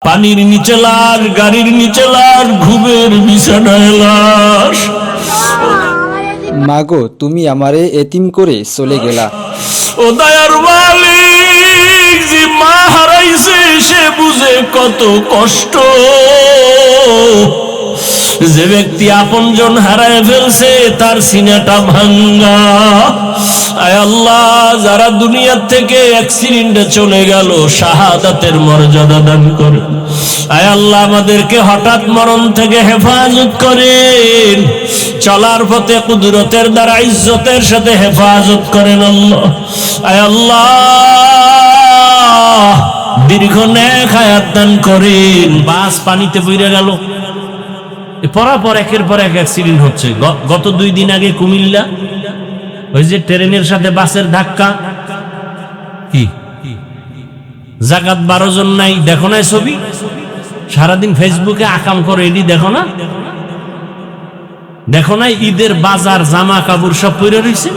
পানির নিচে লাশ, গাড়ির নিচে লাশ, ঘুমের বিছানায় লাশ। মাগো, তুমি আমারে এতিম করে চলে গেলা। ও দয়ার মালিক, যে মা হারাইছে সে বুঝে কত কষ্ট। যে ব্যক্তি আপনজন হারায় ফেলছে তার সিনাটা ভাঙ্গা। আয় আল্লাহ, যারা দুনিয়ার থেকে অ্যাক্সিডেন্টে চলে গেল, শাহাদাতের মর্যাদা দান করেন। আয় আল্লাহ, আমাদেরকে হঠাৎ মরণ থেকে হেফাজত করেন। চলার পথে কুদরতের দ্বারা ইজ্জতের সাথে হেফাজত করেন আল্লাহ। আয় আল্লাহ, দীর্ঘ নেক হায়াত দান করেন। বাস পানিতে পড়ে গেল, পরাপর একের পর এক অ্যাক্সিডেন্ট হচ্ছে। গত 2 দিন আগে কুমিল্লা, ওই যে ট্রেনের সাথে বাসের ধাক্কা, কি জাকাত 12 জন নাই, দেখো না ছবি? সারাদিন ফেসবুকে আকাম করে, এটি দেখো না? দেখো না ঈদের বাজার জামা কাপড় সব পরে রয়েছে?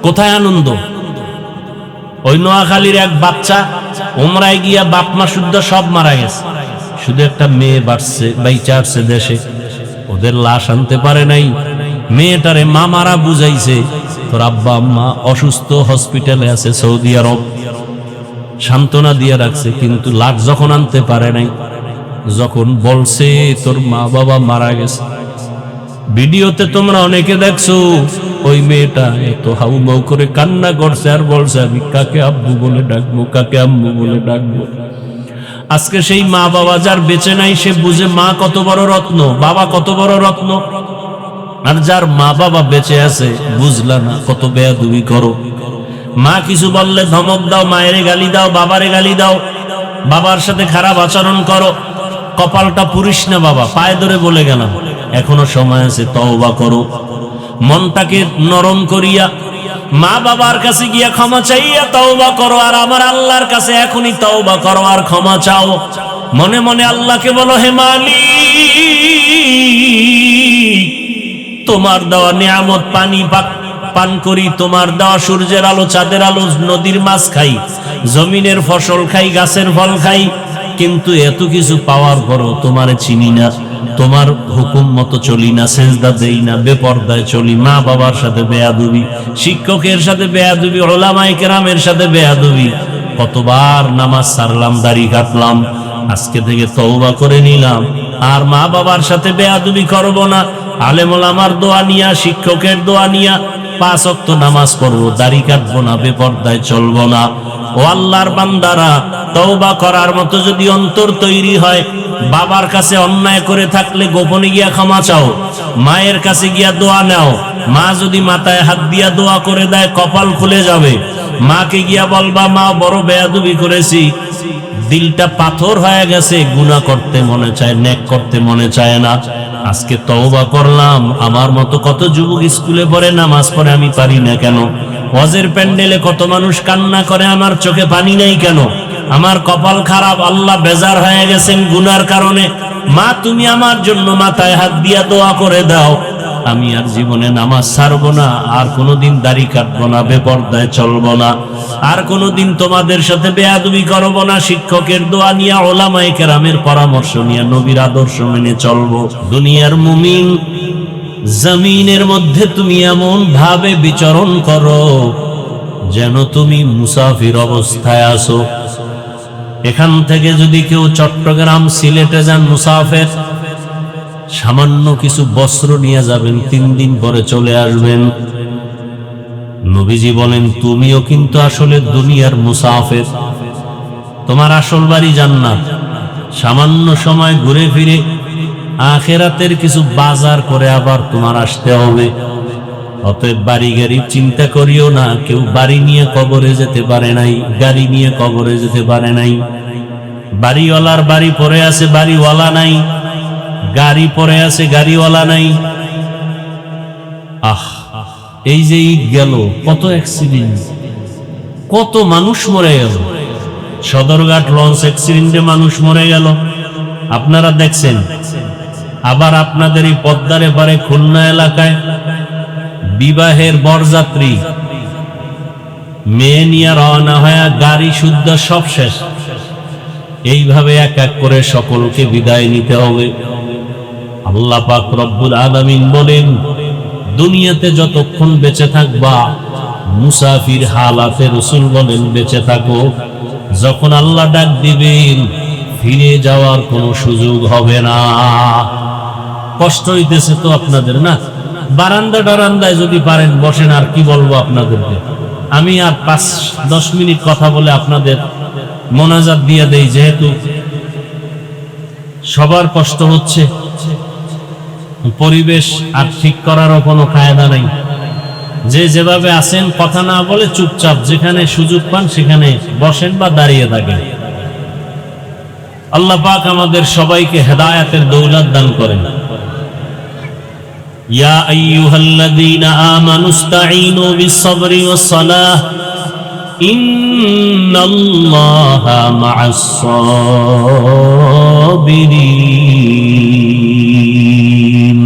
কোথায় আনন্দ? ওই নোয়াখালীর এক বাচ্চা ওমরায় গিয়া বাপ মা শুদ্ধ সব মারা গেছে, শুধু একটা মেয়ে বাড়ছে বাইচা আসছে দেশে। ওদের লাশ আনতে পারে নাই। মেয়েটারে মামারা বুঝাইছে, তোর আব্বা আম্মা অসুস্থ, হসপিটালে আছে সৌদি আরব, সান্ত্বনা দিয়ে রাখছে, কিন্তু লাশ যখন আনতে পারে নাই, যখন বলছে তোর মা বাবা মারা গেছে, ভিডিওতে তোমরা অনেকে দেখছো, ওই মেয়েটা এত হাউমাউ করে কান্না করছে আর বলছে, আমি কাকে আব্বু বলে ডাকবো, কাকে আম্মু বলে ডাকবো। আজকে সেই মা বাবা যার বেঁচে নাই, সে বুঝে মা কত বড় রত্ন, বাবা কত বড় রত্ন। আর যার মা বাবা বেঁচে আছে, বুঝলা না, কত বেয়াদবি করো। মা কিছু বললে ধমক দাও, মায়ের গালি দাও, বাবারে গালি দাও, বাবার সাথে খারাপ আচরণ করো। কপালটা পুরিস না বাবা, পায়ে ধরে বলে গেলাম, এখনো সময় আছে, তওবা করো। মনটাকে নরম করিয়া মা বাবার কাছে গিয়া ক্ষমা চাইয়া তওবা করো। আর আমার আল্লাহর কাছে এখনই তওবা করো আর ক্ষমা চাও। মনে মনে আল্লাহকে বলো, হে মালিক, তোমার দেওয়া নিয়ামত পানি পান করি, তোমার দেওয়া সূর্যের আলো, চাঁদের আলো, নদীর মাছ খাই, জমিনের ফসল খাই, গাছের ফল খাই, কিন্তু এত কিছু পাওয়ার পরও তোমারে চিনি না, তোমার হুকুম মতো চলি না, সেজদা দেই না, বেপরদায় চলি, মা বাবার সাথে বেয়াদবি, শিক্ষকের সাথে বেয়াদবি, উলামায়ে কেরামের সাথে বেয়াদবি। কতবার নামাজ ছাড়লাম, দাড়ি কাটলাম, আজকে থেকে তওবা করে নিলাম, আর মা বাবার সাথে বেয়াদবি করব না। আলেম ওলামার দোয়া নিয়া, শিক্ষকের দোয়া নিয়া 5 ওয়াক্ত নামাজ পড়বো, দাড়ি কাটবো না, বেপরদায় চলবো না। ও আল্লাহর বান্দারা, তওবা করার মতো যদি অন্তর তৈরি হয়, বাবার কাছে অন্যায় করে থাকলে গোপনে গিয়া ক্ষমা চাও, মায়ের কাছে গিয়া দোয়া নাও। মা যদি মাথায় হাত দিয়া দোয়া করে দেয়, কপাল খুলে যাবে। মাকে গিয়া বলবা, মা বড় বেয়াদবি করেছি, দিলটা পাথর হয়ে গেছে, গুনাহ করতে মনে চায়, নেক করতে মনে চায় না। আজকে তওবা করলাম। আমার মতো কত যুবক স্কুলে পড়ে, নামাজ পড়ে, আমি পারি না কেন? ওয়াজের প্যান্ডেলে কত মানুষ কান্না করে, আমার চোখে পানি নাই কেন? আমার কপাল খারাপ, আল্লাহ বেজার হয়ে গেছেন গুনার কারণে। মা, তুমি আমার জন্য মাথায় হাত দিয়া দোয়া করে দাও। আমি আর জীবনে নামাজ ছাড়বো না, আর কোনোদিন দাড়ি কাটবো না, বেপরদায় চলবো না, আর কোনোদিন তোমাদের সাথে বেয়াদবি করবো না। শিক্ষকের দোয়া নিয়ে, উলামায়ে কেরামের পরামর্শ নিয়ে, নবীর আদর্শ মেনে চলবো। দুনিয়ার মুমিন, জমিনের মধ্যে তুমি এমন ভাবে বিচরণ করো যেন তুমি মুসাফির অবস্থায় আছো। এখান থেকে যদি কেউ চট্টগ্রাম, সিলেটে যান মুসাফির, সামান্য কিছু বস্ত্র নিয়ে যাবেন, 3 দিন পরে চলে আসবেন। নবীজি বলেন, তুমিও কিন্তু আসলে দুনিয়ার মুসাফির, তোমার আসল বাড়ি জান্নাত। সামান্য সময় ঘুরে ফিরে আখিরাতের কিছু বাজার করে আবার তোমার আসতে হবে। অতএব বাড়ি গাড়ি চিন্তা করিও না। কেউ বাড়ি নিয়ে কবরে যেতে পারে নাই, গাড়ি নিয়ে কবরে যেতে পারে নাই। বাড়িওয়ালার বাড়ি পড়ে আছে, বাড়িওয়ালা নাই। গাড়ি পড়ে আছে, গাড়িওয়ালা নাই। এই যে ঈদ গেল, কত অ্যাক্সিডেন্ট, কত মানুষ মরে গেল। সদরঘাট লঞ্চ অ্যাক্সিডেন্টে মানুষ মরে গেল, আপনারা দেখছেন। আবার আপনাদের এই পদ্মার এপারে খুলনা এলাকায় বিবাহের বরযাত্রী মেয়ে নিয়ে রওনা হয়ে গাড়ি শুদ্ধ সব শেষ, এইভাবে এক এক করে সকলকে বিদায় নিতে হবে। আল্লাহ পাক রব্বুল আলামিন বলেন, দুনিয়াতে যতক্ষণ বেঁচে থাকবা মুসাফির হালাতে রাসূল বলেন বেঁচে থাকো। যখন আল্লাহ ডাক দিবেন ফিরে যাওয়ার কোনো সুযোগ হবে না। কষ্ট হইতেছে তো আপনাদের না? বারান্দায় যদি পারেন বসেন, আর কি বলবো আপনাদেরকে। আমি আর 5-10 মিনিট কথা বলে আপনাদের মোনাজাত দিয়ে দেই, যেহেতু সবার কষ্ট হচ্ছে। পরিবেশ আর ঠিক করারও কোনো কায়দা নাই। যে যেভাবে আছেন কথা না বলে চুপচাপ যেখানে সুযোগ পান সেখানে বসেন বা দাঁড়িয়ে থাকেন। আল্লাহ পাক আমাদের সবাইকে হেদায়েতের দৌলত দান করেন। ইয়া আইয়ুহাল্লাযীনা আমানুস্তাঈনু বিস-সাবরি ওয়াস-সালাহ ইন্নাল্লাহা মা'আস-সাবিরিন।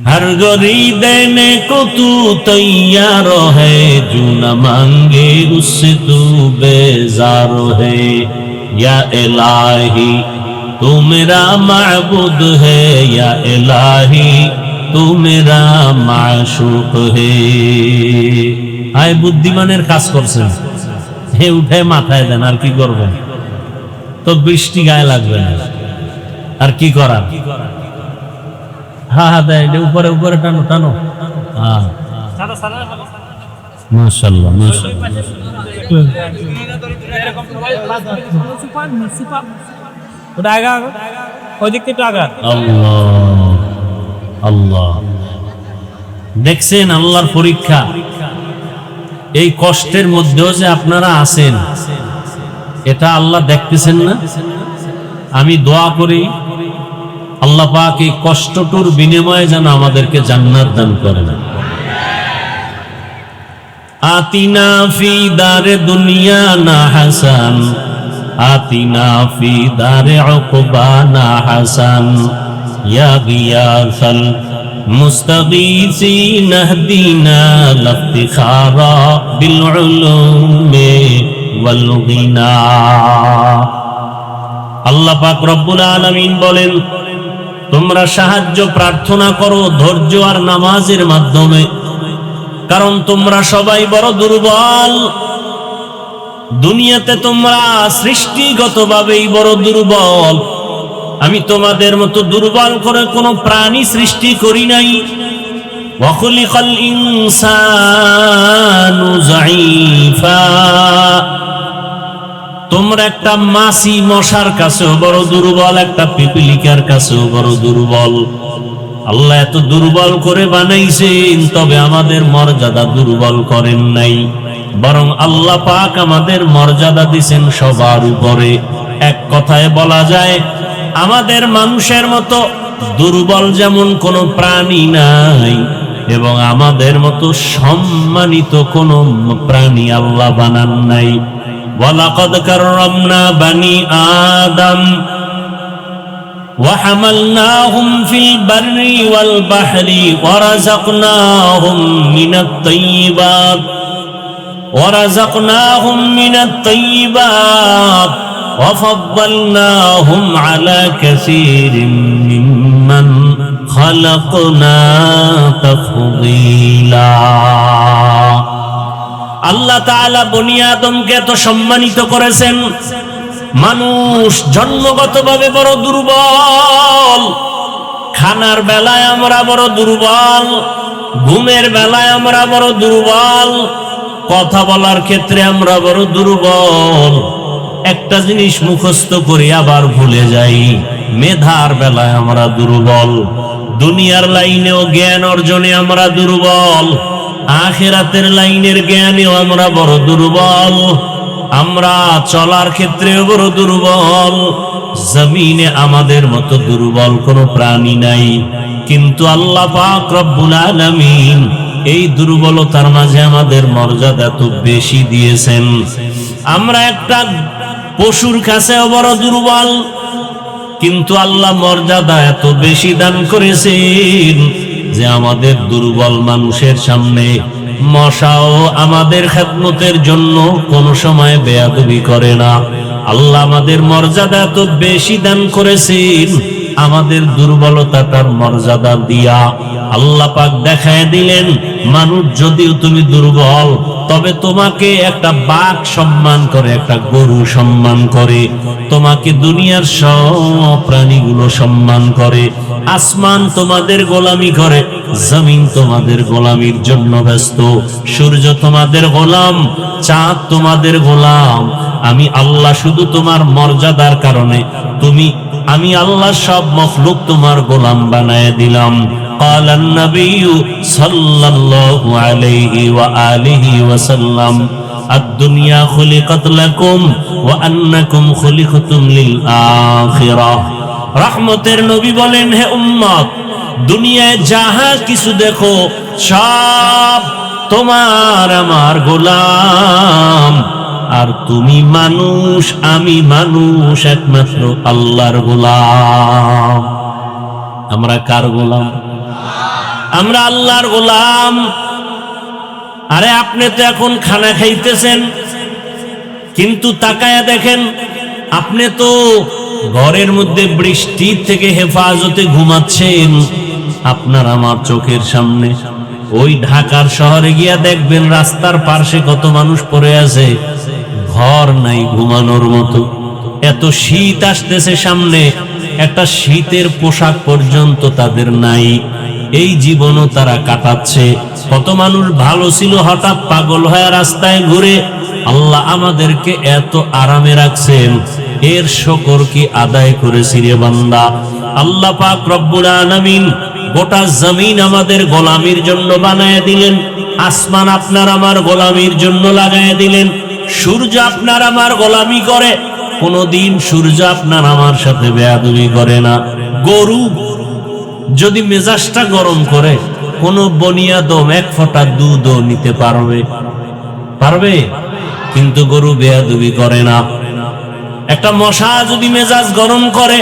हर गरी देने को तू तैयार है, जो न मांगे उससे तू बेजार है। या इलाही तू मेरा माबूद है, या इलाही तू मेरा माशूक है। आय बुद्धिमाনের কাজ করছেন, হে উঠে মাথায় দেন, আর কি করবেন? তো বৃষ্টি গায়ে লাগবে না, আর কি করার? হ্যাঁ দেয়, উপরে উপরে টানো টানো। হ্যাঁ মাশাআল্লাহ আল্লাহ। দেখছেন আল্লাহর পরীক্ষা। এই কষ্টের মধ্যেও যে আপনারা আছেন, এটা আল্লাহ দেখতেছেন না? আমি দোয়া করি আল্লাহ পাক এই কষ্টটুর বিনিময়ে যেন আমাদেরকে জান্নাত দান করেন। আতিনা ফি দারে দুনিয়া না হাসান, আতিনা ফি দারে উকবানা হাসান। ইয়া গিয়াসাল মুস্তাগীসিন ইহদিনা লিফতিখারা বিল উলুমি ওয়াল গিনা। আল্লাহ পাক রব্বুল আলামিন বলেন, তোমরা সাহায্য প্রার্থনা করো ধৈর্য আর নামাজের মাধ্যমে, কারণ তোমরা সবাই বড় দুর্বল। দুনিয়াতে তোমরা সৃষ্টিগতভাবেই বড় দুর্বল। আমি তোমাদের মতো দুর্বল করে কোনো প্রাণী সৃষ্টি করি নাই। ওয়া খুলিকাল ইনসানু যায়ীফা। তোমরা একটা মাছি মশার কাছেও বড় দুর্বল, একটা পিপিলিকার কাছেও বড় দুর্বল। আল্লাহ এত দুর্বল করে বানাইছেন, তবে আমাদের মর্যাদা দুর্বল করেন নাই, বরং আল্লাহ পাক আমাদের মর্যাদা দিয়েছেন সবার উপরে। এক কথায় বলা যায়, আমাদের মানুষের মতো দুর্বল যেমন কোনো প্রাণী নাই, এবং আমাদের মতো সম্মানিত কোনো প্রাণী আল্লাহ বানান নাই। وَلَقَدْ كَرَّمْنَا بَنِي آدَمَ وَحَمَلْنَاهُمْ فِي الْبَرِّ وَالْبَحْرِ وَرَزَقْنَاهُمْ مِنَ الطَّيِّبَاتِ وَفَضَّلْنَاهُمْ عَلَى كَثِيرٍ مِّمَّنْ خَلَقْنَا تَفْضِيلًا। আল্লাহ তাআলা বনি আদমকে এত সম্মানিত করেছেন। মানুষ জন্মগতভাবে বড় দুর্বল। খানার বেলায় আমরা বড় দুর্বল, ঘুমের বেলায় আমরা বড় দুর্বল, কথা বলার ক্ষেত্রে আমরা বড় দুর্বল। একটা জিনিস মুখস্থ করি আবার ভুলে যাই, মেধার বেলায় আমরা দুর্বল। দুনিয়ার লাইনেও জ্ঞান অর্জনে আমরা দুর্বল, আখিরাতের লাইনের জ্ঞানেও আমরা বড় দুর্বল। আমরা চলার ক্ষেত্রেও বড় দুর্বল। জমিনে আমাদের মতো দুর্বল কোনো প্রাণী নাই, কিন্তু আল্লাহ পাক রব্বুল আলামিন এই দুর্বলতার মাঝে আমাদের মর্যাদা এত বেশি দিয়েছেন। আমরা একটা পশুর কাছেও বড় দুর্বল, কিন্তু আল্লাহ মর্যাদা এত বেশি দান করেছেন যে আমাদের দুর্বল মানুষের সামনে মশাও আমাদের খেদমতের জন্য কোনো সময় বেয়াদবি করে না। আল্লাহ আমাদের মর্যাদা তো বেশি দান করেছেন, আমাদের দুর্বলতাটার মর্যাদা দিয়া আল্লাহ পাক দেখায় দিলেন, মানুষ যদিও তুমি দুর্বল, তবে তোমাকে একটা বাঘ সম্মান করে, একটা গরু সম্মান করে, তোমাকে দুনিয়ার সব প্রাণীগুলো সম্মান করে। আসমান তোমাদের গোলামি করে, জমিন তোমাদের গোলামির জন্য ব্যস্ত, সূর্য তোমাদের গোলাম, চাঁদ তোমাদের গোলাম। আমি আল্লাহ শুধু তোমার মর্যাদার কারণে আমি আল্লাহ সব মখলুক তোমার গোলাম বানায় দিলাম। قال النبي صلى الله عليه وآله وسلم الدنيا خلقت لكم وأنكم خلقتم للآخرة। রহমতের নবী বলেন, হে উম্মত, দুনিয়ায় যাহা কিছু দেখো সব তোমার আমার গোলাম, আর তুমি মানুষ, আমি মানুষ, একমাত্র আল্লাহর গোলাম। আমরা কার গোলাম? আমরা আল্লাহর গোলাম। আরে আপনি তো এখন খানা খাইতেছেন, কিন্তু তাকায়া দেখেন, আপনি তো ঘরের মধ্যে বৃষ্টির থেকে হেফাজতে ঘুমাচ্ছেন। আপনার আমার চোখের সামনে ওই ঢাকার শহরে গিয়া দেখবেন রাস্তার পাশে কত মানুষ পড়ে আছে, ঘর নাই ঘুমানোর মতো। এত শীত আসতেছে সামনে, একটা শীতের পোশাক পর্যন্ত তাদের নাই। এই জীবনও তারা কাটাচ্ছে। কত মানুষ ভালো ছিল, হঠাৎ পাগল হয়ে রাস্তায় ঘুরে। আল্লাহ আমাদেরকে এত আরামে রাখছেন, এর শুকর কি আদায় করেছি রে বান্দা? আল্লাহ পাক রব্বুল আলামিন গোটা জমিন আমাদের গোলামির জন্য বানায় দিলেন, আসমান আপনার আমার গোলামির জন্য লাগায় দিলেন। সূর্য আপনার আমার গোলামি করে, কোনদিন সূর্য আপনার আমার সাথে বেয়াদবি করে না। গরু যদি মেজাজটা গরম করে, কোন বনিয়াদম এক ফোঁটা দুধও নিতে পারবে? কিন্তু গরু বেয়াদবি করে না। একটা মশা যদি মেজাজ গরম করে,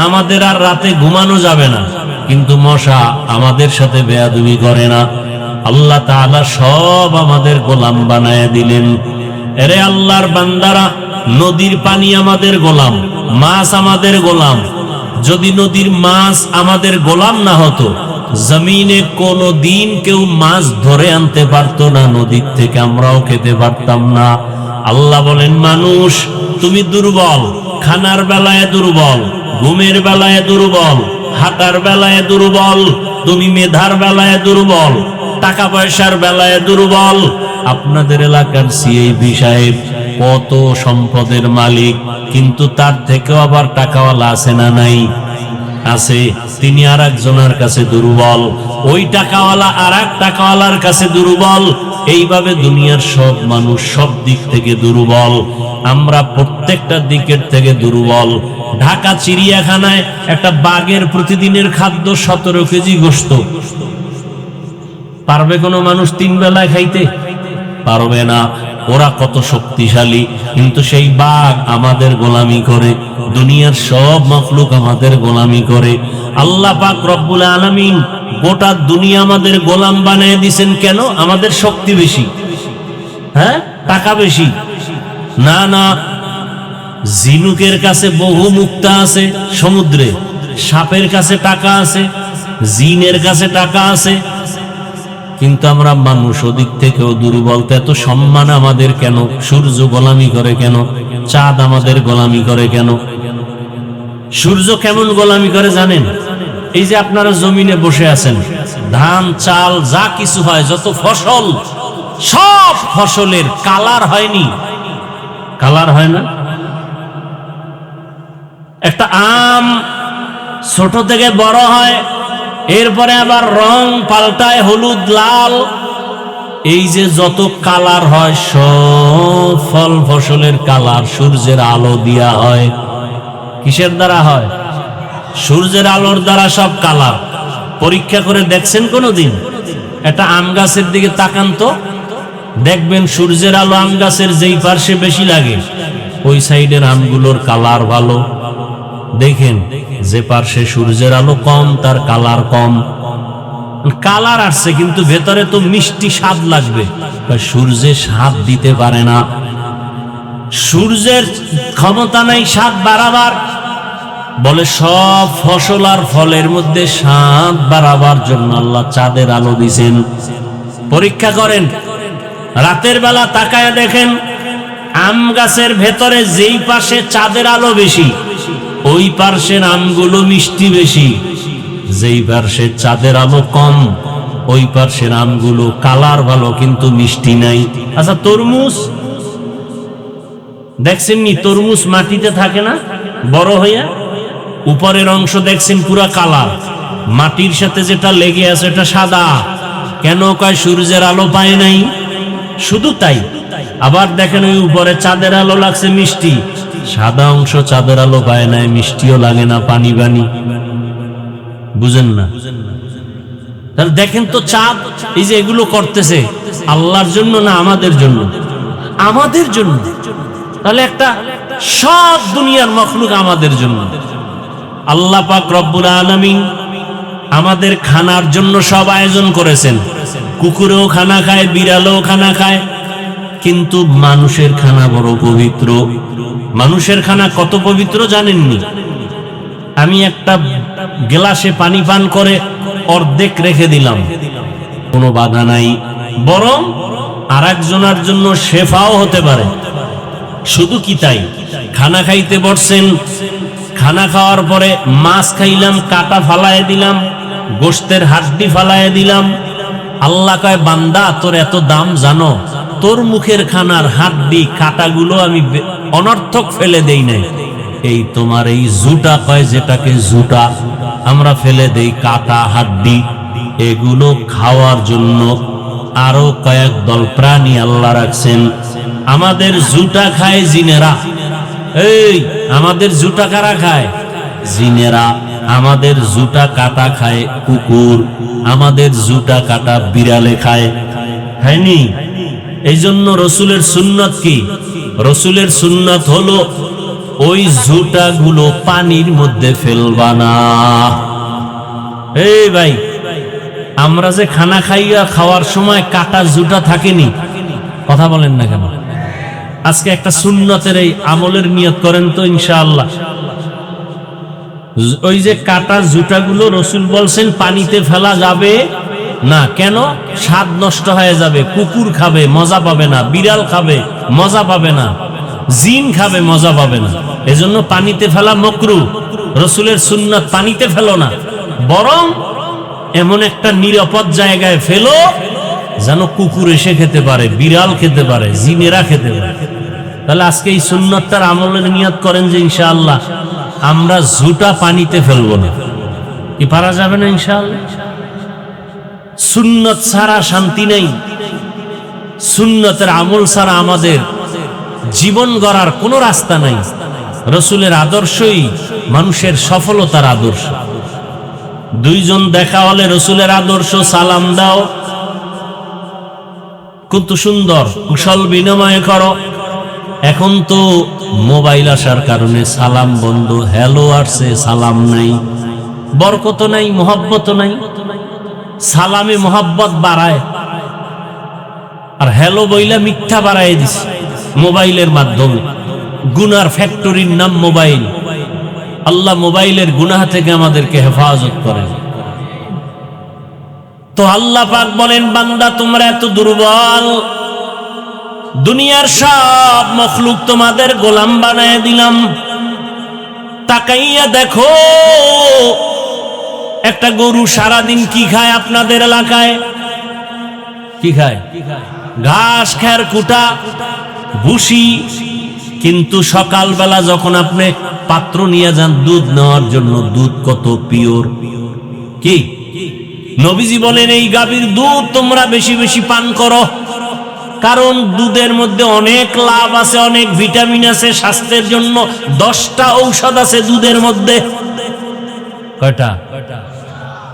আমাদের আর রাতে ঘুমানো যাবে না, কিন্তু মশা আমাদের সাথে বেয়াদবি করে না। আল্লাহ তাআলা সব আমাদের গোলাম বানায় দিলেন। এরে আল্লাহর বান্দারা, নদীর পানি আমাদের গোলাম, মাছ আমাদের গোলাম। যদি নদীর মাছ আমাদের গোলাম না হতো, জমিনে কোনো দিন কেউ মাছ ধরে আনতে পারতো না, নদীর থেকে আমরাও খেতে পারতাম না। আল্লাহ বলেন, মানুষ তুমি দুর্বল, খানার বেলায় দুর্বল, ঘুমের বেলায় দুর্বল, হাঁটার বেলায় দুর্বল, তুমি মেধার বেলায় দুর্বল, টাকা পয়সার বেলায় দুর্বল। আপনাদের এলাকার সিআইপি সাহেব কত সম্পদের মালিক, কিন্তু তার থেকেও আবার টাকাওয়ালা আছে না নাই? আছে। তিনি আর একজনের কাছে দুর্বল, ওই টাকাওয়ালা আর এক টাকাওয়ালার কাছে দুর্বল। এইভাবে দুনিয়ার সব মানুষ সব দিক থেকে দুর্বল। আমরা প্রত্যেকটা দিকের থেকে দুর্বল। ঢাকা চিড়িয়াখানায় একটা বাঘের প্রতিদিনের খাদ্য 17 কেজি গোশত। পারবে কোনো মানুষ 3 বেলায় খাইতে? পারবে না। ওরা কত শক্তিশালী, কিন্তু সেই বাঘ আমাদের গোলামি করে, দুনিয়ার সব মাখলুক আমাদের গোলামি করে। আল্লাহ পাক রব্বুল আলামিন গোটা দুনিয়া আমাদের গোলাম বানিয়ে দিয়েছেন। কেন? আমাদের শক্তি বেশি, হ্যাঁ, টাকা বেশি না। না, ঝিনুকের কাছে বহু মুক্তা আছে সমুদ্রে, সাপের কাছে টাকা আছে, জিনের কাছে টাকা আছে, কিন্তু আমরা মানুষ ওদিক থেকেও দুর্বল। এত সম্মান আমাদের কেন? সূর্য গোলামি করে কেন? চাঁদ আমাদের গোলামি করে কেন? সূর্য কেমন গোলামি করে জানেন? এই যে আপনারা জমিনে বসে আছেন, ধান চাল যা কিছু হয়, যত ফসল, সব ফসলের কালার হয়নি? কালার হয় না? একটা আম ছোট থেকে বড় হয়, এরপরে আবার রং পাল্টায়, হলুদ লাল। এই যে যত কালার হয়, সব ফল ফসলের কালার সূর্যের আলো দিয়া হয়। কিসের দ্বারা হয়? সূর্যের আলোর দ্বারা সব কালার। পরীক্ষা করে দেখছেন কোনোদিন? একটা আম গাছের দিকে তাকান তো, দেখবেন সূর্যের আলো আম গাছের যেই পার্শ্বে বেশি লাগে, ওই সাইডের আমগুলোর কালার ভালো। দেখেন যে পার্শ্বে সূর্যের আলো কম, তার কালার কম। কালার আসছে, কিন্তু ভেতরে তো মিষ্টি স্বাদ লাগবে, সূর্যে স্বাদ দিতে পারে না। সূর্যের ক্ষমতা নাই স্বাদ বাড়াবার, বলে সব ফসল আর ফলের মধ্যে স্বাদ বাড়াবার জন্য আল্লাহ চাঁদের আলো দিয়েছেন। পরীক্ষা করেন, রাতের বেলা তাকায় দেখেন আম গাছের ভেতরে যেই পাশে চাঁদের আলো বেশি ওই পার্শ্বের আমগুলো মিষ্টি বেশি, যেই পার্শ্বে চাঁদের আলো কম ওই পার্শ্বের আমগুলো কালার ভালো কিন্তু মিষ্টি নাই। আচ্ছা তরমুজ দেখছেন নি? তরমুজ মাটিতে থাকে না বড় হইয়া, উপরের অংশ দেখছেন পুরা কালার, মাটির সাথে যেটা লেগে আছে এটা সাদা। কেন? কয় সূর্যের আলো পায় নাই। শুধু তাই, আবার দেখেন ওই উপরে চাঁদের আলো লাগছে মিষ্টি, সাদা অংশ চাঁদের আলো পায় নাই, মিষ্টিও লাগে না, পানি পানি। বুঝেন না? তাহলে দেখেন তো চাঁদ এই যে এগুলো করতেছে আল্লাহর জন্য না আমাদের জন্য? আমাদের জন্য। তাহলে একটা সব দুনিয়ার মখলুক আমাদের জন্য। আল্লাহ পাক রব্বুল আলামিন আমাদের খানার জন্য সব আয়োজন করেছেন। কুকুরেও খানা খায়, বিড়ালও খানা খায়, কিন্তু মানুষের খানা বড় পবিত্র। মানুষের খানা কত পবিত্র জানেননি? আমি একটা গ্লাসে পানি পান করে অর্ধেক রেখে দিলাম, কোনো বাধা নাই, বরং আরেকজনের জন্য শেফাও হতে পারে। শুধু কি তাই, খানা খাইতে বসছেন, খানা খাওয়ার পরে মাছ খাইলাম, কাটা ফালায় দিলাম, গোশতের হাড্ডি ফালায় দিলাম। আল্লাহ কয় বান্দা তোর এত দাম জানো? তোর মুখের খানার হাড্ডি কাটাগুলো আমি অনর্থক ফেলে দেই নাই। এই তোমার এই জুটা কয়, যেটাকে জুটা আমরা ফেলে দেই, কাটা হাড্ডি, এগুলো খাওয়ার জন্য আরো কয়েক দল প্রাণী আল্লাহ রাখছেন। আমাদের জুটা খায় জিনেরা। এই আমাদের জুটা কারা খায়? জিনেরা। আমাদের জুটা কাটা খায় কুকুর, আমাদের জুটা কাটা বিড়ালে খায়, খায়নি? এই জন্য রসুলের সুন্নত কি? রসুলের সুন্নত হলো ওই জুটা গুলো পানির মধ্যে ফেলবা না। এই ভাই, আমরা যে খানা খাইয়া খাওয়ার সময় কাটা জুটা থাকেনি, কথা বলেন না কেন? আজকে একটা সুন্নতের এই আমলের নিয়ত করেন তো ইনশাআল্লাহ। ওই যে কাটা জুটাগুলো রসুল বলছেন পানিতে ফেলা যাবে না। কেন? স্বাদ নষ্ট হয়ে যাবে, কুকুর খাবে মজা পাবে না, বিড়াল খাবে মজা পাবে না, জিন খাবে মজা পাবে না। এজন্য পানিতে ফেলা মাকরুহ। রসুলের সুন্নাত পানিতে ফেলো না, বরং এমন একটা নিরাপদ জায়গায় ফেলো যেন কুকুর এসে খেতে পারে, বিড়াল খেতে পারে, জিনেরা খেতে পারে। তাহলে আজকে এই সুন্নতটার আমলের নিয়ত করেন যে ইনশাআল্লাহ আমরা জুটা পানিতে ফেলবো না। কি পারা যাবে না ইনশাআল্লাহ? সুন্নত ছাড়া শান্তি নেই, সুন্নতের আমল ছাড়া আমাদের জীবন গড়ার কোনো রাস্তা নাই। রসুলের আদর্শই মানুষের সফলতার আদর্শ। দুইজন দেখা হলে রসুলের আদর্শ, সালাম দাও, কত সুন্দর, কুশল বিনিময় করো। এখন তো মোবাইল আসার কারণে সালাম বন্ধ, হ্যালো আসছে সালাম নাই, বরকত নাই, মোহব্বত নাই। সালামে মোহব্বত বাড়ায় আর হ্যালো বইলা মিথ্যা বাড়ায় দিছে মোবাইলের মাধ্যমে। গুনার ফ্যাক্টরির নাম মোবাইল। আল্লাহ মোবাইলের গুনাহ থেকে আমাদেরকে হেফাজত করেন। তো আল্লাহ পাক বলেন, বান্দা তোমরা এত দুর্বল, দুনিয়ার সব মখলুক তোমাদের গোলাম বানায় দিলাম। তাকাইয়া দেখো একটা গরু সারাদিন কি খায় আপনাদের এলাকায়? কি খায়? ঘাস, খের, কুটা, ভুসি। কিন্তু সকালবেলা যখন আপনি পাত্র নিয়ে যান দুধ নেওয়ার জন্য, দুধ কত পিওর। কি নবীজি বলেন, এই গাভীর দুধ তোমরা বেশি বেশি পান করো, কারণ দুধের মধ্যে অনেক লাভ আছে, অনেক ভিটামিন আছে, স্বাস্থ্যের জন্য 10টা ঔষধ আছে দুধের মধ্যে। কয়টা?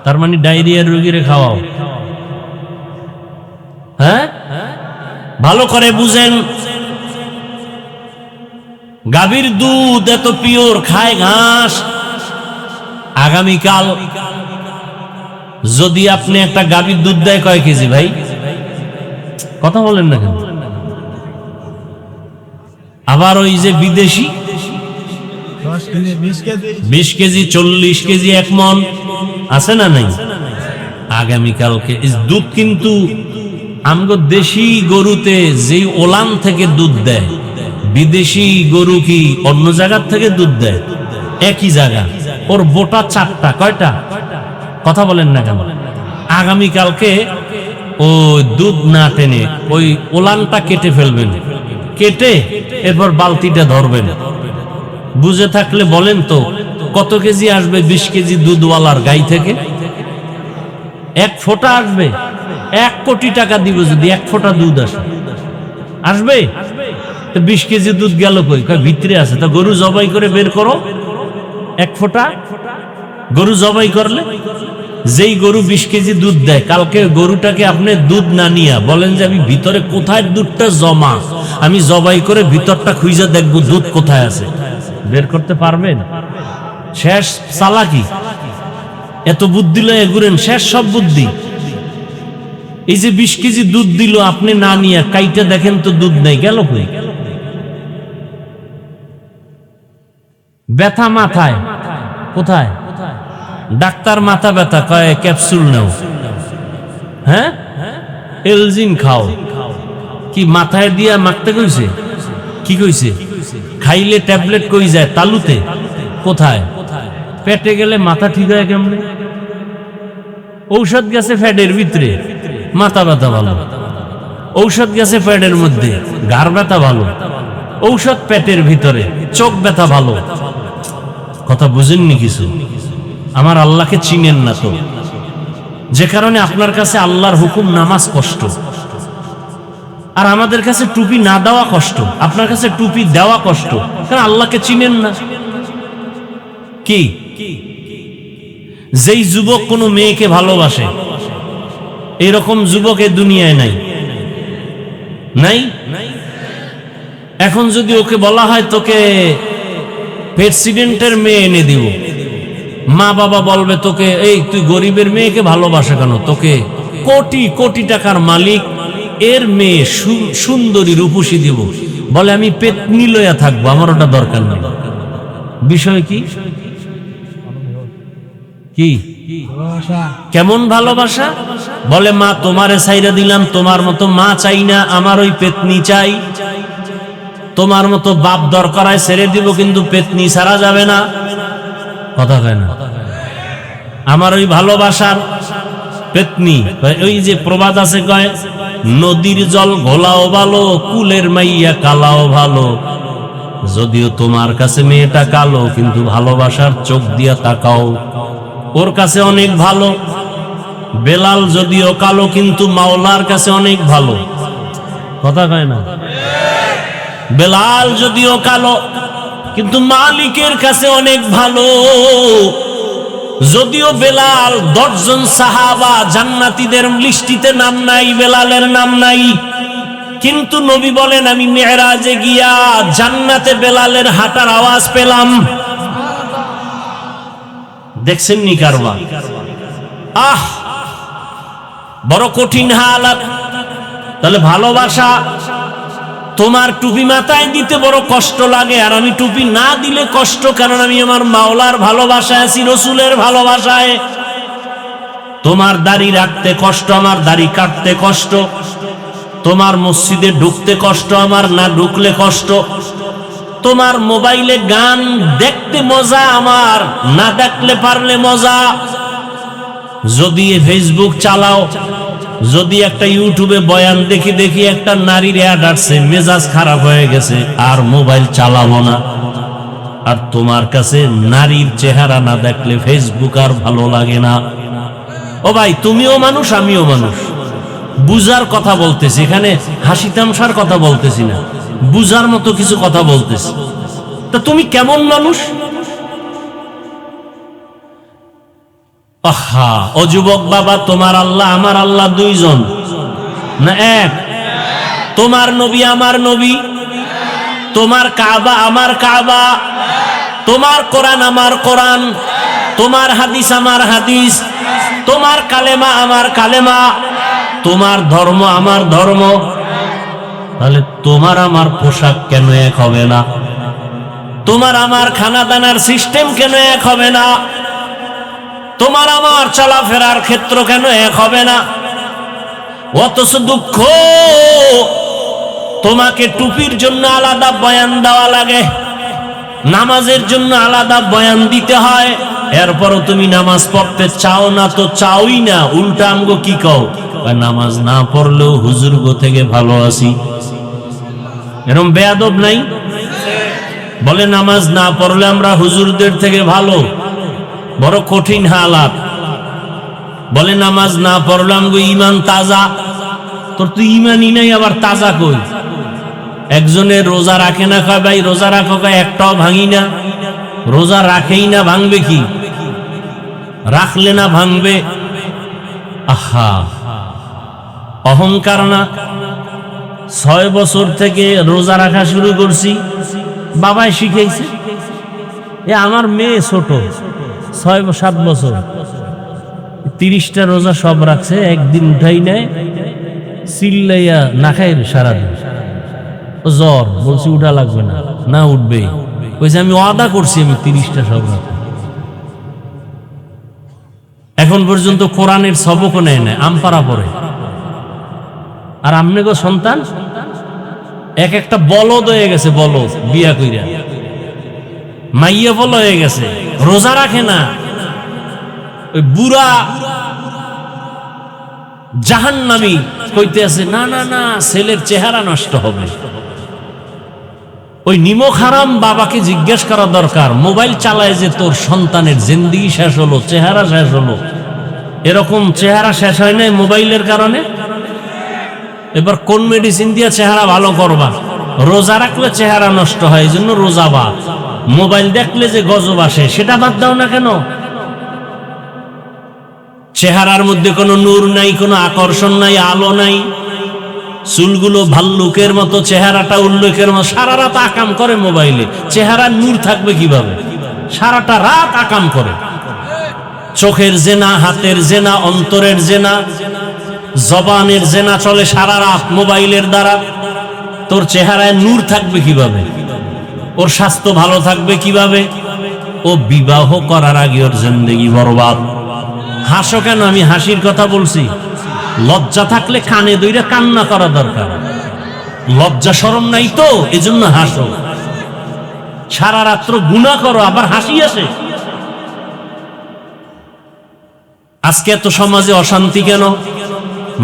তার মানে ডায়রিয়ার রোগীরে খাওয়াও। হ্যাঁ, ভালো করে বুঝেন। গাভীর দুধ এত পিওর, খায় ঘাস। আগামীকাল যদি আপনি একটা গাভীর দুধ দেয় কয় কেজি ভাই? কথা বলেন না কেন? আবার ওই যে বিদেশি 20 কেজি 40 কেজি 1 মণ আছে না নাই? আগামীকালকে দুধ কিন্তু আমগো দেশি গরুতে যে ওলান থেকে দুধ দেয়, বিদেশি গরু কি অন্য জায়গার থেকে দুধ দেয়? একই জায়গা, ওর বোটা 4টা। কয়টা? কথা বলেন না কেন? আগামীকালকে ও দুধ না টেনে ওই ওলানটা কেটে ফেলবেন, কেটে এরপর বালতিটা ধরবেন। বুঝে থাকলে বলেন তো কত কেজি আসবে 20 কেজি দুধওয়ালার গাই থেকে? 1 ফোঁটা আসবে? 1 কোটি টাকা দিব যদি 1 ফোঁটা দুধ আসবে? তো 20 কেজি দুধ গেল কই? ভিতরে আছে। তা গরু জবাই করে বের করো 1 ফোঁটা। গরু জবাই করলে যেই গরু 20 কেজি দুধ দেয়, কালকে গরুটাকে আপনি দুধ না নিয়ে বলেন যে আমি ভিতরে কোথায় দুধটা জমা, আমি জবাই করে ভিতরটা খুঁজে দেখবো দুধ কোথায় আছে, বের করতে পারবেন? শেষ চালাকি। এত বুদ্ধি লয়ে ঘুরেন, শেষ সব বুদ্ধি। এই যে 20 কেজি দুধ দিল, আপনি না নিয়ে কাইটা দেখেন তো দুধ নাই, গেল কই? ব্যথা মাথায়, কোথায়? ডাক্তার মাথা ব্যথা কয় ক্যাপসুল নাও, হ্যাঁ এলজিন খাও। কি মাথায় দিয়া মাখতে কইছে? কি কইছে? খাইলে ট্যাবলেট কই যায়? তালুতে? কোথায়? পেটে গেলে মাথা ঠিক হয় কেমনে? ঔষধ গেছে ফ্যাটের ভিতরে, মাথা ব্যথা ভালো। ঔষধ গেছে ফ্যাটের মধ্যে, ঘাড় ব্যথা ভালো। ঔষধ পেটের ভিতরে, চোখ ব্যথা ভালো। কথা বুঝেননি কিছু? আমার আল্লাহকে চিনেন না তো, যে কারণে আপনার কাছে আল্লাহর হুকুম নামাজ কষ্ট, আর আমাদের কাছে টুপি না দেওয়া কষ্ট, আপনার কাছে টুপি দেওয়া কষ্ট, কারণ আল্লাহকে চিনেন না। কি যেই যুবক কোনো মেয়েকে ভালোবাসে, এরকম যুবক এ দুনিয়ায় নাই, নাই। এখন যদি ওকে বলা হয় তোকে প্রেসিডেন্টের মেয়ে এনে দিব, মা বাবা বলবে তোকে, এই তুই গরিবের মেয়েকে ভালোবাসে কেন? তোকে কোটি কোটি টাকার মালিক এর মেয়ে সুন্দরী রূপসী দিব, বলে আমি পেতনি লইয়া থাকবো, আমার ওটা দরকার নেই। বিষয় কি? কি কেমন ভালোবাসা? বলে মা তোমারে ছাইরা দিলাম, তোমার মতো মা চাই না, আমার ওই পেতনি চাই। তোমার মতো বাপ দরকার হয় ছেড়ে দিব, কিন্তু পেতনি ছাড়া যাবে না। কথা কয় না? আমার ওই ভালোবাসার পেতনি। ওই যে প্রবাদ আছে, কয় নদীর জল ঘোলাও ভালো, কুলের মাইয়া কালাও ভালো। যদিও তোমার কাছে মেয়েটা কালো, কিন্তু ভালোবাসার চোখ দিয়া তাকাও, ওর কাছে অনেক ভালো। বেলাল যদিও কালো, কিন্তু মাওলার কাছে অনেক ভালো। কথা কয় না? বেলাল যদিও কালো, কিন্তু মালিকের কাছে অনেক ভালো। যদিও বেলাল 10 জন সাহাবা জান্নাতীদের লিস্টিতে নাম নাই, বেলালের নাম নাই, কিন্তু নবী বলেন আমি মেরাজে গিয়া জান্নাতে বেলালের হাঁটার আওয়াজ পেলাম। দেখছেন নি কারবা? আহ, বড় কঠিন হালাত। তাহলে ভালোবাসা, তোমার টুপি মাথায় দিতে বড় কষ্ট লাগে, আর আমি টুপি না দিলে কষ্ট, কারণ আমি আমার মাওলার ভালোবাসায় আছি, রসুলের ভালোবাসায়। তোমার দাড়ি রাখতে কষ্ট, আমার দাড়ি কাটতে কষ্ট। তোমার মসজিদে ঢুকতে কষ্ট, আমার না ঢুকলে কষ্ট। তোমার মোবাইলে গান দেখতে মজা, আমার না দেখলে পারলে মজা। যদি ফেসবুক চালাও, যদি একটা ইউটিউবে বয়ান দেখি দেখি একটা নারীর অ্যাড আসছে, মেজাজ খারাপ হয়ে গেছে, আর মোবাইল চালাবো না। আর তোমার কাছে নারীর চেহারা না দেখলে ফেসবুক আর ভালো লাগে না। ও ভাই, তুমিও মানুষ, আমিও মানুষ। বুঝার কথা বলতেছি, এখানে হাসি তামসার কথা বলতেছি না, বুঝার মতো কিছু কথা বলতেছি। তা তুমি কেমন মানুষ? আহা, ও যুবক বাবা, তোমার আল্লাহ আমার আল্লাহ 2 জন না 1? তোমার নবী আমার নবী, তোমার কাবা আমার কাবা, তোমার কোরআন আমার কোরআন, তোমার হাদিস আমার হাদিস, তোমার কালেমা আমার কালেমা, তোমার ধর্ম আমার ধর্ম। তাহলে তোমার আমার পোশাক কেন এক হবে না? তোমার আমার খানা দানার সিস্টেম কেন এক হবে না? তোমার আমার চলাফেরার ক্ষেত্র কেন এক হবে না? অথচ দুঃখ, তোমাকে টুপির জন্য আলাদা বয়ান দেওয়া লাগে, নামাজের জন্য আলাদা বয়ান দিতে হয়, এরপরও তুমি নামাজ পড়তে চাও না, তো চাওই না। উল্টা আমগো কি কও, নামাজ না পড়লেও হুজুর গো থেকে ভালো আছি। এরকম বেয়াদব নাই? বলে নামাজ না পড়লে আমরা হুজুরদের থেকে ভালো, বড় কঠিন হালাত। বলে নামাজ না পড়লে আমগো ঈমান তাজা। তোর তো ঈমানই নাই, আবার তাজা কই? একজনের রোজা রাখে না, কয় ভাই রোজা রাখো, কয় একটাও ভাঙি না। রোজা রাখেই না, ভাঙবে কি? রাখলে না ভাঙবে। আহা, অহংকার না? 6 বছর থেকে রোজা রাখা শুরু করছি, বাবাই শিখাইছে। এ আমার মেয়ে ছোট, 6-7 বছর, 30টা রোজা সব রাখছে, একদিন উঠাই নেয়, চিল্লাইয়া না খাই সারাদিন। জ্বর, বলছি উঠা লাগবে না, না উঠবে। কইছে আমি ওয়াদা করছি আমি 30টা সব রাখবো। এখন পর্যন্ত কোরআনের সবকও নেয় না, আমপারা পড়ে। আর আমনে গো সন্তান এক একটা বলদ হয়ে গেছে, বলদ বিয়া কইরা মাইয়া বল হয়ে গেছে, রোজা রাখে না। ওই বুড়া জাহান্নামী কইতে আছে, না না না, ছেলের চেহারা নষ্ট হবে। ওই নিমক হারাম বাবাকে জিজ্ঞেস করা দরকার, মোবাইল চালায় যে তোর সন্তানের জিন্দেগি শেষ হলো, চেহারা শেষ হলো। এরকম চেহারা শেষ হয় নাই মোবাইলের কারণে। এবার কোন মেডিসিন দিয়ে চেহারা ভালো করবা? রোজা রাখলে চেহারা নষ্ট হয়, এই জন্য রোজা বাদ। মোবাইল দেখলে যে গজব আসে, সেটা বাদ দাও না কেন? চেহারার মধ্যে কোনো নূর নাই, কোনো আকর্ষণ নাই, আলো নাই। চুলগুলো ভাল্লুকের মতো, চেহারাটা উল্লেখের মতো, সারা রাত আকাম করে মোবাইলে। চেহারার নূর থাকবে কিভাবে? সারাটা রাত আকাম করে। চোখের জেনা, হাতের জেনা, অন্তরের জেনা, জবানের জেনা চলে সারা রাত মোবাইলের দ্বারা। তোর চেহারায় নূর থাকবে কিভাবে? ওর স্বাস্থ্য ভালো থাকবে কিভাবে? ও বিবাহ করার আগে ওর জিন্দেগি বরবাদ। হাসো কেন? আমি হাসির কথা বলছি। লজ্জা থাকলে কানে দইরা কান্না করা দরকার। লজ্জা শরম নাই তো, এজন্য হাসো। সারা রাত্র গুনাহ করো, আবার হাসি আসে। আজকে এত সমাজে অশান্তি কেন?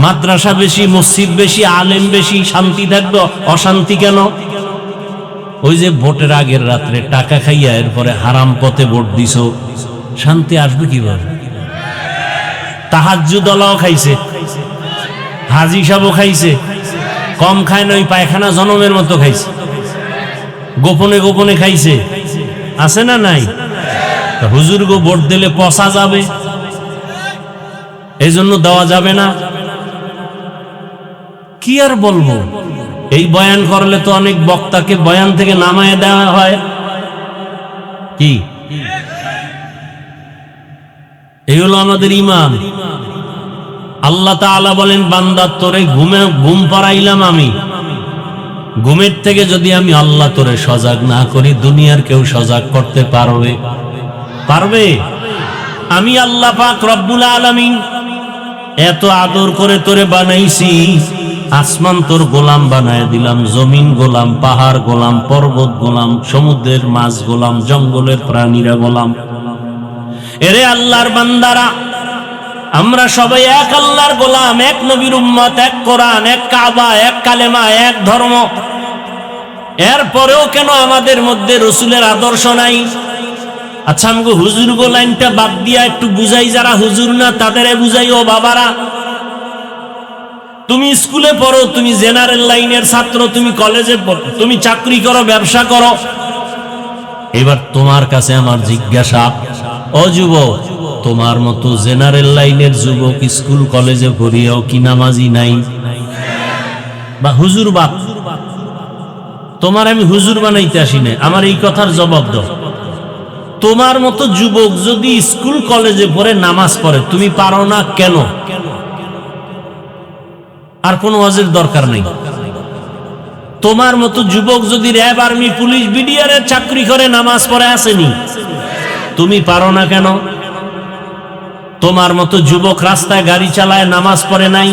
মাদ্রাসা বেশি, মসজিদ বেশি, আলেম বেশি, শান্তি থাকবে, অশান্তি কেন? ওই যে ভোটের আগের রাত্রে টাকা খাইয়া এরপরে হারাম পথে ভোট দিছো, শান্তি আসবে কিভাবে? তাহাজ্জুদ ওয়ালাও খাইছে, হাজি সাহেবও খাইছে, কম খায় না, ওই পায়খানা জনমের মতো খাইছে, গোপনে গোপনে খাইছে, আছে না নাই? হুজুর গো ভোট দিলে পচা যাবে, এই জন্য দেওয়া যাবে না। কি আর বলবো? এই বয়ান করলে তো অনেক বক্তাকে বয়ান থেকে নামায় দেওয়া হয়। কি এই হলো আমাদের ইমান। আল্লাহ তাআলা বলেন, বান্দা তোরে ঘুম পাড়াইলাম আমি, ঘুমের থেকে যদি আমি আল্লাহ তোরে সজাগ না করি, দুনিয়ার কেউ সজাগ করতে পারবে? পারবে? আমি আল্লাহ পাক রব্বুল আলামিন এত আদর করে তোরে বানাইছি, আসমান তোর গোলাম বানায় দিলাম, জমিন গোলাম, পাহাড় গোলাম, পর্বত গোলাম, সমুদ্রের মাছ গোলাম, জঙ্গলের প্রাণীরা গোলাম। এরে আল্লাহর বান্দারা, আমরা সবাই এক আল্লাহর গোলাম, এক নবীর উম্মত, এক কোরআন, এক কাবা, এক কালেমা, এক ধর্ম। এরপরেও কেন আমাদের মধ্যে রসুলের আদর্শ নাই? আচ্ছা, আমাকে হুজুর গো লাইনটা বাদ দিয়া একটু বুঝাই, যারা হুজুর না তাদের বুঝাই। ও বাবারা, তুমি স্কুলে পড়ো, তুমি জেনারেল লাইনের ছাত্র, তুমি কলেজে পড়ো, তুমি চাকরি করো, ব্যবসা করো। এবার তোমার কাছে আমার জিজ্ঞাসা, ও যুবক, তোমার মতো জেনারেল লাইনের যুবক স্কুল কলেজে পড়িয়েও কি নামাজি নাই? বা হুজুর বাপ, তোমার আমি হুজুর বানাইতে আসি না, আমার এই কথার জবাব দাও। তোমার মতো যুবক যদি স্কুল কলেজে পড়ে নামাজ পড়ে, তুমি পারো না কেন? আর কোনো ওয়াজের দরকার নেই। তোমার মতো যুবক যদি র্যাব, আর্মি, পুলিশ, বিডিআরের চাকরি করে নামাজ পড়ে আসেনি, তুমি পারো না কেন? তোমার মতো যুবক রাস্তায় গাড়ি চালায় নামাজ পড়ে নাই,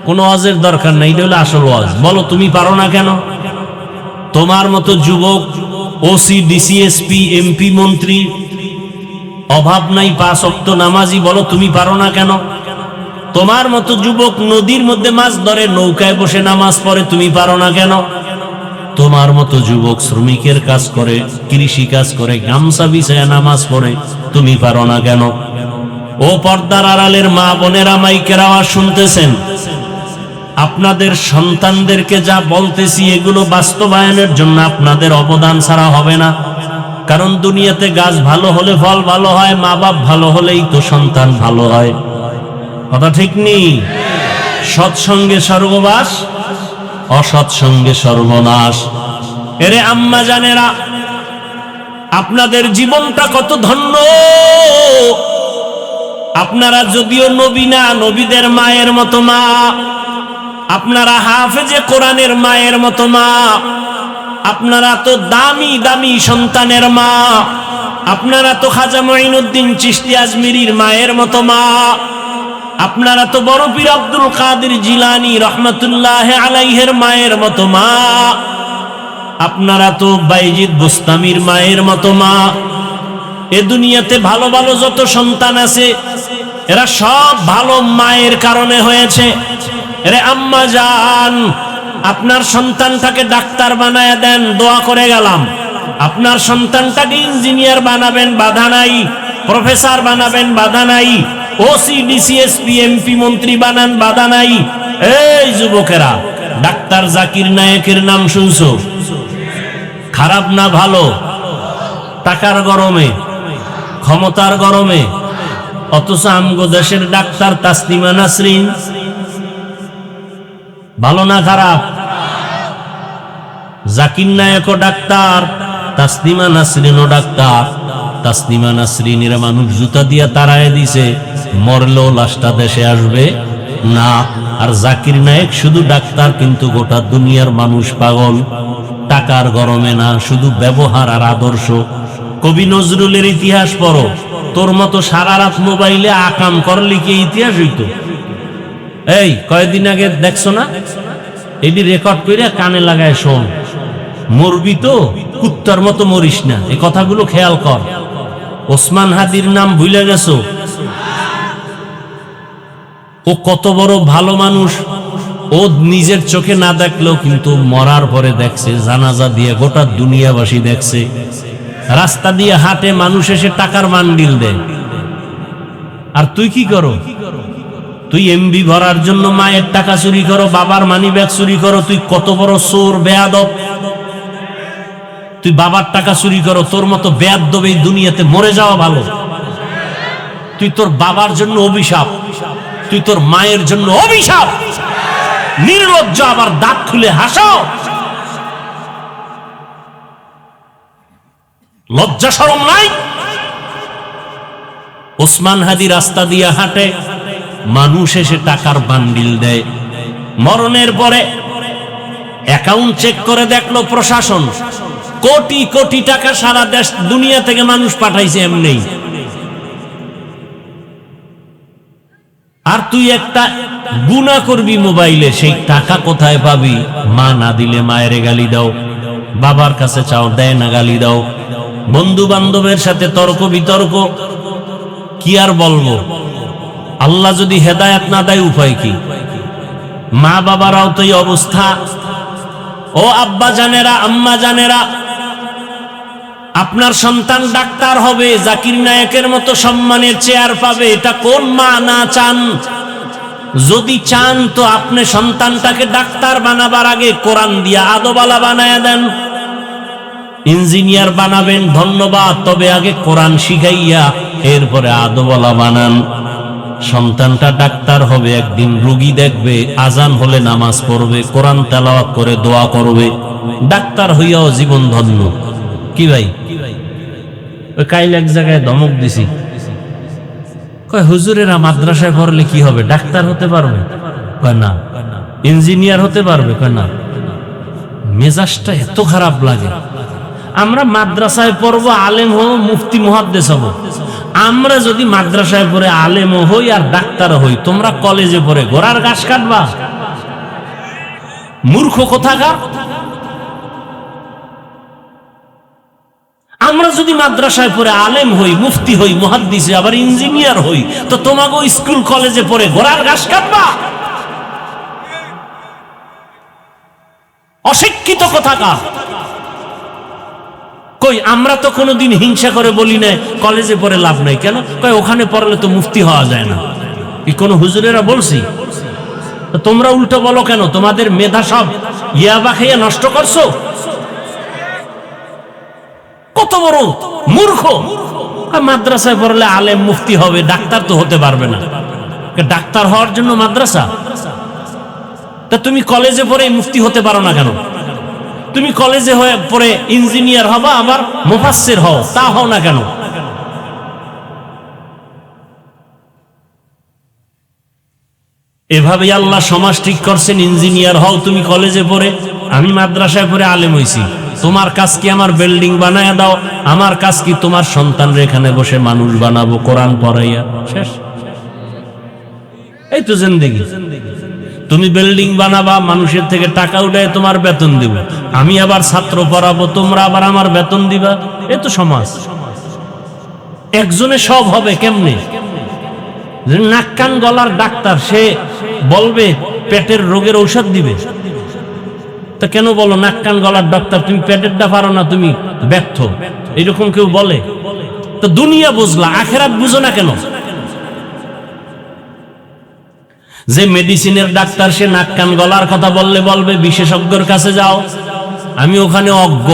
কোনো ওয়াজের দরকার নাই, এটা হলো আসল ওয়াজ। বলো তুমি পারো না কেন? তোমার মতো যুবক ওসি, ডিসি, এসপি, এমপি, মন্ত্রী, অভাব নাই, 5 ওয়াক্ত নামাজি, বলো তুমি পারো না কেন? তোমার মতো যুবক নদীর মধ্যে মাছ ধরে, নৌকায় বসে নামাজ পড়ে, তুমি পারো না কেন? তোমার মতো যুবক শ্রমিকের কাজ করে, কৃষি কাজ করে, গামছা বিছায় নামাজ পড়ে, তুমি পারো না কেন? ও পর্দার আড়ালের মা বোনেরা, মাইকের আওয়াজ শুনতেছেন, আপনাদের সন্তানদেরকে যা বলতেছি এগুলো বাস্তবায়নের জন্য আপনাদের অবদান ছাড়া হবে না। কারণ দুনিয়াতে গাছ ভালো হলে ফল ভালো হয়, মা বাপ ভালো হলেই তো সন্তান ভালো হয়। কথা ঠিক নেই? সৎসঙ্গে স্বর্গবাস, অসৎসঙ্গে সর্বনাশ। এরে আম্মা জানেরা, আপনাদের জীবনটা কত ধন্য। আপনারা যদিও নবী না, নবীদের মায়ের মতো মা, আপনারা হাফেজে কোরআনের মায়ের মতো মা, আপনারা তো দামি দামি সন্তানের মা, আপনারা তো খাজা মঈনুদ্দিন চিশতি আজমিরির মায়ের মতো মা, আপনারা তো বড় পীর আব্দুল কাদের জিলানী রহমাতুল্লাহ আলাইহির মায়ের মতো মা, আপনারা তো বাইজিদ বুস্তামির মায়ের মতো মা। এ দুনিয়াতে ভালো ভালো যত সন্তান আছে, এরা সব ভালো মায়ের কারণে হয়েছে। এরে আম্মা জান, আপনার সন্তানটাকে ডাক্তার বানায় দেন, দোয়া করে গেলাম। আপনার সন্তানটাকে ইঞ্জিনিয়ার বানাবেন, বাধা নাই। প্রফেসর বানাবেন, বাধা নাই। ওসি, ডিসি, এসপি, এমপি, মন্ত্রী বানান, বাধা নাই। এই যুবকেরা, ডাক্তার জাকির নায়েকের নাম শুনছো? খারাপ না ভালো? টাকার গরমে, ক্ষমতার গরমে, অথচ আমগো দেশের ডাক্তার তাসলিমা নাসরিন ভালো না খারাপ? জাকির নায়েকও ডাক্তার, তাসলিমা নাসরিনও ডাক্তার। তাসলিমা নাসরিনের মানুষ জুতা দিয়া তাড়ায় দিছে, মরলেও লাশটা দেশে আসবে না। আর জাকির নায়েক শুধু ডাক্তার, কিন্তু গোটা দুনিয়ার মানুষ পাগল। টাকার গরমে না, শুধু ব্যবহার আর আদর্শ। কবি নজরুলের ইতিহাস পড়ো, তোর মতো সারা রাত মোবাইলে আকাম করলে কি ইতিহাস হইতো? এই কয়েকদিন আগে দেখছো না, এটি রেকর্ড করে কানে লাগায় শোন। মরবি তো কুত্তার মতো মরিস না, এই কথাগুলো খেয়াল কর। ওসমান হাদির নাম ভুলে গেছো? ও কত বড় ভালো মানুষ। ও নিজের চোখে না দেখলেও কিন্তু মরার পরে দেখছে, জানাজা দিয়ে গোটা দুনিয়াবাসী দেখছে। রাস্তা দিয়ে হাঁটে, মানুষ এসে টাকার বান্ডিল দেয়। আর তুই কি করো? তুই এমবি ভরার জন্য মায়ের টাকা চুরি করো, বাবার মানি ব্যাগ চুরি করো। তুই কত বড় চোর, বেয়াদব। তুই বাবার টাকা চুরি করো, তোর মতো বেয়াদব এই দুনিয়াতে মরে যাওয়া ভালো। তুই তোর বাবার জন্য অভিশাপ, তুই তোর মায়ের জন্য অভিশাপ। নির্লজ্জ, আবার দাঁত খুলে হাসো। লজ্জা শরম নাই? ওসমান হাদি রাস্তা দিয়ে হাঁটে, মানুষ এসে টাকার বান্ডিল দেয়। মরণের পরে অ্যাকাউন্ট চেক করে দেখলো প্রশাসন, কোটি কোটি টাকা সারা দেশ দুনিয়া থেকে মানুষ পাঠাইছে এমনি। আর তুই একটা গুনাহ করবি মোবাইলে, সেই টাকা কোথায় পাবি? মা না দিলে মায়ের গালি দাও, বাবার কাছে চাও, দেয় না, গালি দাও। বন্ধু বান্ধবের সাথে তর্ক বিতর্ক, কি আর বলবো? আল্লাহ যদি হেদায়েত না দেয় উপায় কি? মা বাবারাও তো এই অবস্থা। ও আব্বা জানেরা, আম্মা জানেরা, আপনার সন্তান ডাক্তার হবে, জাকির নায়েকের মতো সম্মানের চেয়ার পাবে, এটা কোন মা না চান? যদি চান তো আপনি সন্তানটাকে ডাক্তার বানাবার আগে কোরআন দিয়া আদবালা বানায়া দেন। ইঞ্জিনিয়ার বানাবেন, ধন্যবাদ, তবে আগে কোরআন শিখাইয়া এরপরে আদবালা বানান। সন্তানটা ডাক্তার হবে, একদিন রোগী দেখবে, আজান হলে নামাজ পড়বে, কোরআন তেলাওয়াত করে দোয়া করবে, ডাক্তার হইয়াও জীবন ধন্য। কি ভাই, ওই কাইল এক জায়গায় ধমক দিছি, কয় হুজুরেরা মাদ্রাসায় পড়লে কি হবে, ডাক্তার হতে পারবে? কয় না। ইঞ্জিনিয়ার হতে পারবে? কয় না। মেজাজটা এত খারাপ লাগে। আমরা মাদ্রাসায় পড়বো, আলেম হব, মুফতি মুহাদ্দিস হব। আমরা যদি মাদ্রাসায় পড়ে আলেম হই আর ডাক্তার হই, তোমরা কলেজে পড়ে ঘোড়ার ঘাস কাটবা? মূর্খ কোথাকার। আমরা যদি মাদ্রাসায় পড়ে আলেম হই, মুফতি হই, মুহাদ্দিস হই, আবার ইঞ্জিনিয়ার হই, তো তোমাকে স্কুল কলেজে পড়ে ঘোড়ার ঘাস কাটবা? অশিক্ষিত কোথাকার। কই আমরা তো কোনোদিন হিংসা করে বলি না কলেজে পড়ে লাভ নাই। কেন? কই ওখানে পড়লে তো মুফতি হওয়া যায় না। কি কোন হুজুরেরা বলছি? তোমরা উল্টো বলো কেন? তোমাদের মেধা সব ইয়াবা খাইয়া নষ্ট করছো। কত বড় মূর্খ। মাদ্রাসায় পড়লে আলেম মুফতি হবে, ডাক্তার তো হতে পারবে না। ডাক্তার হওয়ার জন্য মাদ্রাসা? তা তুমি কলেজে পড়ে মুফতি হতে পারো না কেন? তুমি কলেজে হয়ে পড়ে ইঞ্জিনিয়ার হবা, আবার মুফাসসির হও, তা হও না কেন? এভাবে আল্লাহ সমাজ ঠিক করছেন। ইঞ্জিনিয়ার হও তুমি কলেজে পড়ে, আমি মাদ্রাসায় পড়ে আলেম হইছি। তোমার কাজ কি আমার বিল্ডিং বানায় দাও, আমার কাজ কি তোমার সন্তানরা এখানে বসে মানুষ বানাবো কোরআন পড়াইয়া। শেষ। এই তো জিন্দেগি। তুমি বিল্ডিং বানাবা, মানুষের থেকে টাকা উঠায় তোমার বেতন দিব, আমি আবার ছাত্র পড়াবো, তোমরা আবার আমার বেতন দিবা। এ তো সমাজ। একজনে সব হবে কেমনে? নাক কান গলার ডাক্তার, সে বলবে পেটের রোগের ঔষধ দিবে। তা কেন বলো নাক কান গলার ডাক্তার, তুমি পেটেরটা পারো না, তুমি ব্যর্থ, এরকম কেউ বলে? তো দুনিয়া বুঝলা, আখেরাত বুঝো না কেন? যে মেডিসিনের ডাক্তার, সে নাক কান গলার কথা বললে বলবে বিশেষজ্ঞের কাছে যাও। আমি ওখানে অজ্ঞ,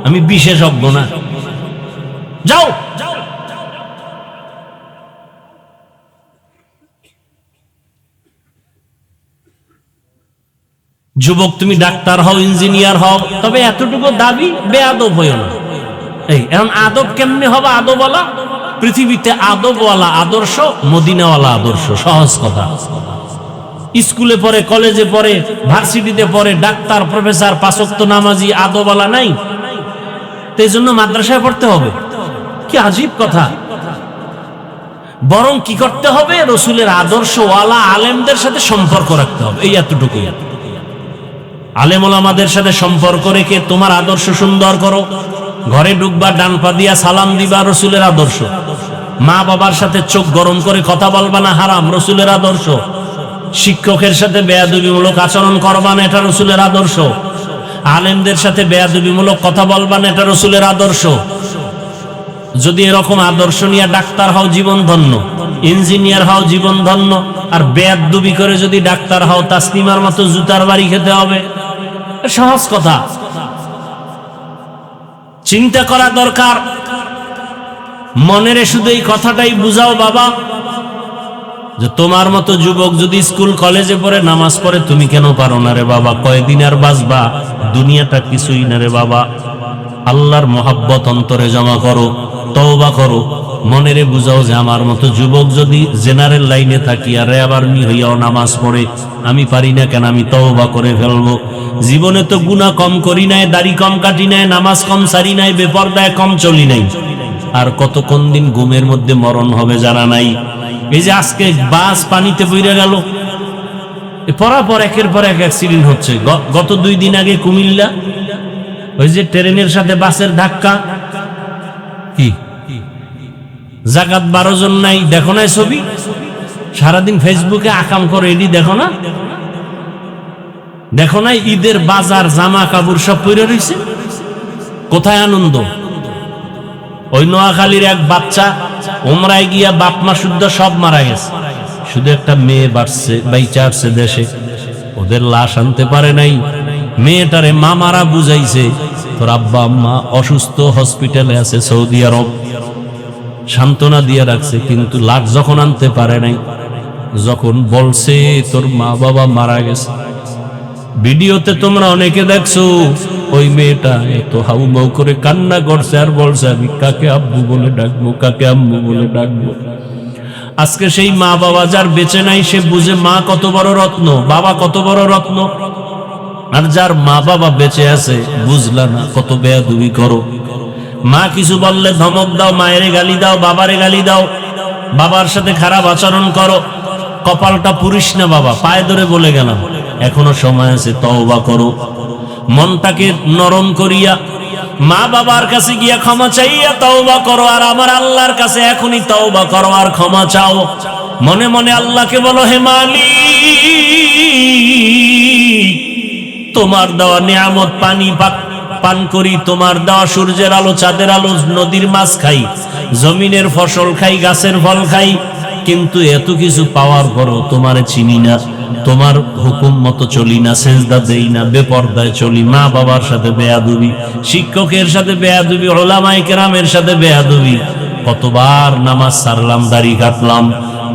আমি বিশেষজ্ঞ না। যাও। যুবক তুমি ডাক্তার হও, ইঞ্জিনিয়ার হও, তবে এতটুকু দাবি বেয়াদব হইও না। এই এখন আদব কেমনে হবে? আদবওয়ালা পৃথিবীতে আদবওয়ালা আদর্শ, মদিনাওয়ালা আদর্শ। সহজ কথা। স্কুলে পড়ে, কলেজে পড়ে, ভার্সিটিতে পড়ে, ডাক্তার, প্রফেসর, পাঁচ ওয়াক্ত নামাজি, আদবওয়ালা নাই। এই জন্য মাদ্রাসায় পড়তে হবে? কি আজীব কথা। বরং কি করতে হবে? রসুলের আদর্শওয়ালা আলেমদের সাথে সম্পর্ক রাখতে হবে। এই এতটুকুই। আলেম ওলামাদের সাথে সম্পর্ক রেখে তোমার আদর্শ সুন্দর করো। ঘরে ঢুকবা, ডান পা দিয়া সালাম দিবা, রসুলের আদর্শ। মা বাবার সাথে চোখ গরম করে কথা বলবা না, হারাম, রসুলের আদর্শ। শিক্ষকের সাথে বেয়াদবিমূলক আচরণ করবা না, এটা রসুলের আদর্শ। আলেমদের সাথে বেয়াদবিমূলক কথা বলবা না, এটা রসুলের আদর্শ। যদি এরকম আদর্শ নিয়ে ডাক্তার হও, জীবন ধন্য। ইঞ্জিনিয়ার হও, জীবন ধন্য। আর বেয়াদবি করে যদি ডাক্তার হও, তাসলিমার মতো জুতার বাড়ি খেতে হবে। সহজ কথা। চিন্তা করা দরকার। মনের শুধু এই কথাটাই বুঝাও বাবা, যে তোমার মতো যুবক যদি স্কুল কলেজে পড়ে নামাজ পড়ে, তুমি কেন পারো না রে বাবা? কয়দিন আর বাঁচবা? দুনিয়াটা কিছুই না রে বাবা। আল্লাহর মোহাব্বত অন্তরে জমা করো, তওবা করো, মনেরে বুঝাও যে আমার মতো যুবক যদি জেনারেল লাইনে থাকি আর রেবারনি হইয়াও নামাজ পড়ে, আমি পারি না কেন? আমি তওবা করে ফেলবো। জীবনে তো গুনাহ কম করি নাই, দাড়ি কম কাটি নাই, নামাজ কম সারি নাই, বেপরদায় কম চলি নাই। আর কত কোন দিন ঘুমের মধ্যে মরণ হবে জানা নাই। এই যে আজকে বাস পানিতে বইরে গেল, পরাপর একের পর এক অ্যাক্সিডেন্ট হচ্ছে। গত 2 দিন আগে কুমিল্লা, ওই যে ট্রেনের সাথে বাসের ধাক্কা, কি জাগাত 12 জন নাই, দেখো না ছবি? সারাদিন ফেসবুকে আকাম করে, এডি দেখো না? দেখো না ঈদের বাজার, জামা কাপড় সব পরে রয়েছে? কোথায় আনন্দ? ওই নোয়াখালীর এক বাচ্চা ওমরায় গিয়া বাপ মা শুদ্ধ সব মারা গেছে, শুধু একটা মেয়ে বাড়ছে, বাইচা আসছে দেশে। ওদের লাশ আনতে পারে নাই। মেয়েটারে মামারা বুঝাইছে, তোর আব্বা আম্মা অসুস্থ, হসপিটালে আছে সৌদি আরব, সান্ত্বনা দিয়ে রাখছে। কিন্তু লাশ যখন আনতে পারে নাই, যখন বলছে তোর মা বাবা মারা গেছে, ভিডিওতে তোমরা অনেকে দেখছো, ওই মেয়েটা এত হাউমাউ করে কান্না করছে আর বলছে আমি কাকে আব্বু বলে ডাকবো, কাকে আম্মু বলে ডাকবো। আজকে সেই মা বাবা যার বেঁচে নাই, সে বুঝে মা কত বড় রত্ন, বাবা কত বড় রত্ন। আর যার মা বাবা বেঁচে আছে বুঝলা না, কত বেয়াদবি করো। মা কিছু বললে ধমক দাও, মায়ের গালি দাও, বাবারে গালি দাও, বাবার সাথে খারাপ আচরণ করো। কপালটা পুরিস না বাবা, পায়ে ধরে বলে গেলাম, এখনো সময় আছে, তওবা করো। মনটাকে নরম করিয়া মা বাবার কাছে গিয়া ক্ষমা চাইয়া তওবা করো, আর আমার আল্লাহর কাছে এখনই তওবা করো আর ক্ষমা চাও। মনে মনে আল্লাহকে বলো, হে মালিক, তোমার দেওয়া নিয়ামত পানি পান করি, তোমার দেওয়া সূর্যের আলো, চাঁদের আলো, নদীর মাছ খাই, জমিনের ফসল খাই, গাছের ফল খাই, কিন্তু এত কিছু পাওয়ার পরও তোমারে চিনি না, তোমার হুকুম মতো চলি না, সেজদা দেই না, বেপরদায় চলি, মা বাবার সাথে বেয়াদবি, শিক্ষকের সাথে বেয়াদবি, উলামায়ে কেরামের সাথে বেয়াদবি। কতবার নামাজ ছাড়লাম, দাড়ি কাটলাম,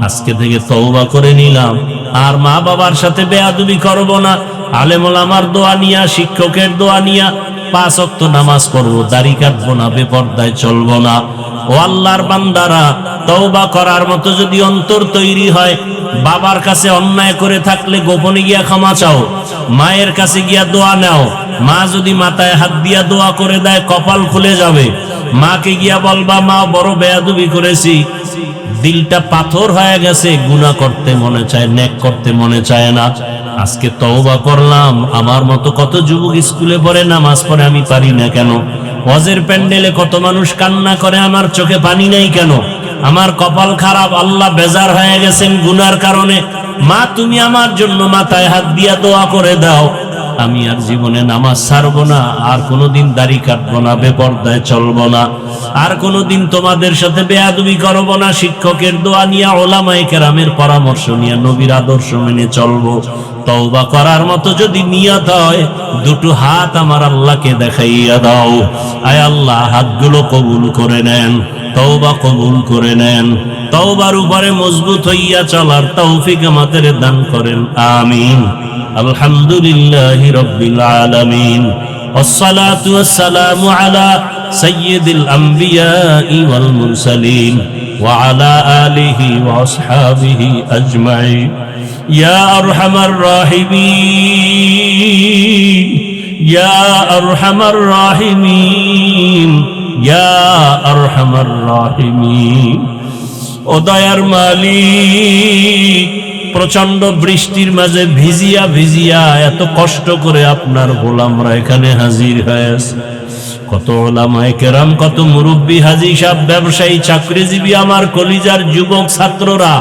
আজকে থেকে তওবা করে নিলাম, আর মা বাবার সাথে বেয়াদবি করব না। আলেম ওলামার দোয়া নিয়া, শিক্ষকের দোয়া নিয়া 5 ওয়াক্ত নামাজ পড়বো, দাড়ি কাটবো না, বেপরদায় চলবো না। ও আল্লাহর বান্দারা, তওবা করার মতো যদি অন্তর তৈরি হয়, বাবার কাছে অন্যায় করে থাকলে গোপনে গিয়া ক্ষমা চাও, মায়ের কাছে গিয়া দোয়া নাও। মা যদি মাথায় হাত দিয়া দোয়া করে দেয়, কপাল খুলে যাবে। মাকে গিয়া বলবা, মা বড় বেয়াদবি করেছি, দিলটা পাথর হয়ে গেছে, গুনাহ করতে মনে চায়, নেক করতে মনে চায় না। আজকে তওবা করলাম। আমার মতো কত যুবক স্কুলে পড়ে, নামাজ পড়ে, আমি পারি না কেন? ওয়াজের প্যান্ডেলে কত মানুষ কান্না করে, আমার চোখে পানি নাই কেন? আমার কপাল খারাপ, আল্লাহ বেজার হয়ে গেছেন গুনার কারণে। মা, তুমি আমার জন্য মাথায় হাত দিয়া দোয়া করে দাও, আমি আর জীবনে নামাজ ছাড়বো না, আর কোনোদিন দাড়ি কাটবো না, বেপরদায় চলবো না, আর কোনোদিন তোমাদের সাথে বেয়াদবি করবো না। শিক্ষকের দোয়া নিয়া, উলামায়ে কেরামের পরামর্শ নিয়ে, নবীর আদর্শ মেনে চলবো। তওবা করার মতো যদি নিয়ত হয়, দুটো হাত আমার আল্লাহকে দেখাইয়া দাও। আয় আল্লাহ, হাতগুলো কবুল করে নেন, তওবা কবুল করে নেন। তওবার উপরে মজবুত হইয়া চলার তৌফিক আমাদের দান করেন, আমিন। আলহামদুলিল্লাহি রাব্বিল আলামিন, والصلاة والسلام على سيد الأنبياء والمرسلين وعلى آله وأصحابه أجمعين يا أرحم الراحمين يا أرحم الراحمين يا أرحم الراحمين ও দয়ার মালিক, প্রচন্ড বৃষ্টির মাঝে ভিজিয়া ভিজিয়া এত কষ্ট করে আপনার গোলামরা এখানে হাজির হয়েছে। কত উলামায়ে কেরাম, কত মুরব্বী, হাজী সাহেব, ব্যবসায়ী, চাকরিজীবী, আমার কলিজার যুবক ছাত্ররা,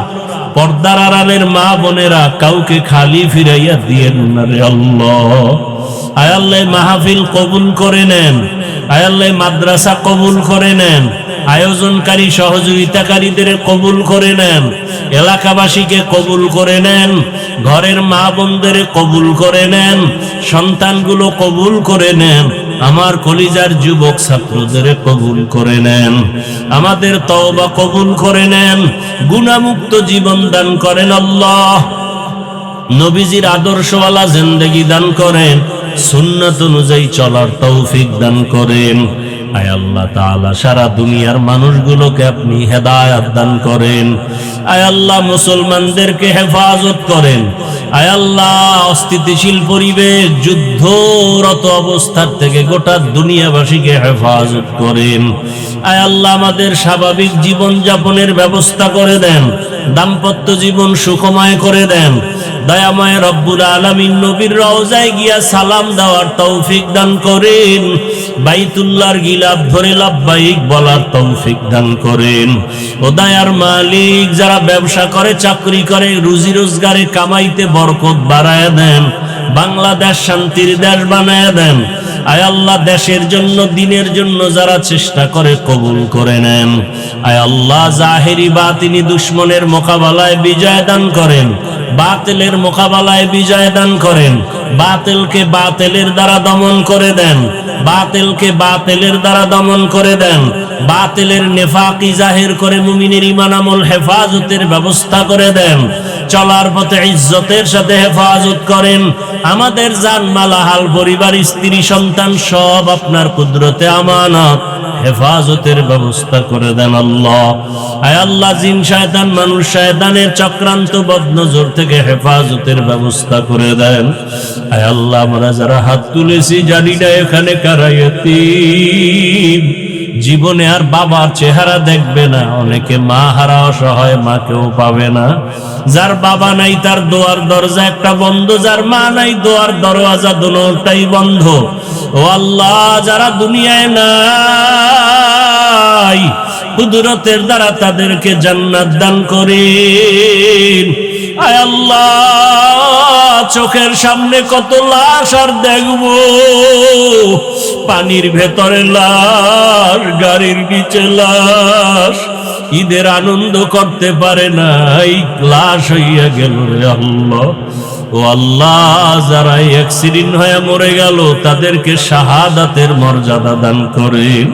পর্দার আড়ালের মা বোনেরা, কাউকে খালি ফিরাইয়া দিয়েন না রে আল্লাহ। আয় আল্লাহ, মাহফিল কবুল করে নেন। আয় আল্লাহ, মাদ্রাসা কবুল করে নেন। আয়োজনকারী, সহযোগিতাকারীদের কবুল করে নেন। এলাকাবাসীকে কবুল করে নেন। ঘরের মা বোনদের কবুল করে নেন। সন্তানগুলো কবুল করে নেন। আমার কলিজার যুবক ছাত্রদের কবুল করে নেন। আমাদের তওবা কবুল করে নেন। গুনাহমুক্ত জীবন দান করেন আল্লাহ। নবীজির আদর্শওয়ালা জিন্দেগি দান করেন। সুন্নাত অনুযায়ী চলার তৌফিক দান করেন। আয় আল্লাহ তাআলা, সারা দুনিয়ার মানুষগুলোকে আপনি হেদায়েত দান করেন। আয় আল্লাহ, মুসলমানদেরকে হেফাজত করেন। আয় আল্লাহ, অস্থিতিশীল পরিবেশ, যুদ্ধরত অবস্থার থেকে গোটা দুনিয়াবাসীকে হেফাজত করেন। আয় আল্লাহ, আমাদের স্বাভাবিক জীবন যাপনের ব্যবস্থা করে দেন। দাম্পত্য জীবন সুখময় করে দেন। দয়াময় রব্বুল আলামিন, নবীর রওজায় গিয়া সালাম দেওয়ার তৌফিক দান করেন। বাইতুল্লাহর গিলাফ ধরে লাব্বাইক বলার তৌফিক দান করেন। ও দয়ার মালিক, যারা ব্যবসা করে, চাকরি করে, রুজি রোজগারে কামাইতে বরকত বাড়ায় দেন। বাংলাদেশ শান্তির দেশ বানায় দেন। আয় আল্লাহ, দেশের জন্য, দিনের জন্য যারা চেষ্টা করে, কবুল করে নেন। আয় আল্লাহ, জাহেরি বাতিনি দুশ্মনের মোকাবেলায় বিজয় দান করেন। বাতিলের মোকাবেলায় বিজয় দান করেন। বাতিলকে বাতিলের দ্বারা দমন করে দেন। বাতিলকে বাতিলের দ্বারা দমন করে দেন। বাতিলের নেফাকি জাহির করে মুমিনের ঈমান আমল হেফাজতের ব্যবস্থা করে দেন। চলার পথে ইজ্জতের সাথে হেফাজত করেন। আমাদের জানমাল, হাল, পরিবার, স্ত্রী, সন্তান সব আপনার কুদরতে আমানত, হেফাজতের ব্যবস্থা করে দেন আল্লাহ। আয় আল্লাহ, জিন শয়তান, মানুষ শয়তানের চক্রান্ত বদনজর থেকে হেফাজতের ব্যবস্থা করে দেন। আয় আল্লাহ, আমরা যারা হাত তুলেছি জানি না এখানে কারা ইয়তীম, জীবনে আর বাবার চেহারা দেখবে না। অনেকে মা হারা, অসহায়, মাকেও পাবে না। যার বাবা নাই তার দোয়ার দরজা একটা বন্ধ, যার মা নাই দোয়ার দরওয়াজা দুটোটাই বন্ধ। ও আল্লাহ, যারা দুনিয়ায় নাই, কুদরতের দ্বারা তাদেরকে জান্নাত দান করেন। আয় আল্লাহ, চোখের সামনে কত লাশ আর দেখবো, পানির ভেতরে লাশ, গাড়ির নিচে লাশ, ঈদের আনন্দ করতে পারে নাই, লাশ হইয়া গেল রে আল্লাহ। ও আল্লাহ, যারা অ্যাক্সিডেন্ট হয়ে মরে গেল তাদেরকে শাহাদাতের মর্যাদা দান করেন।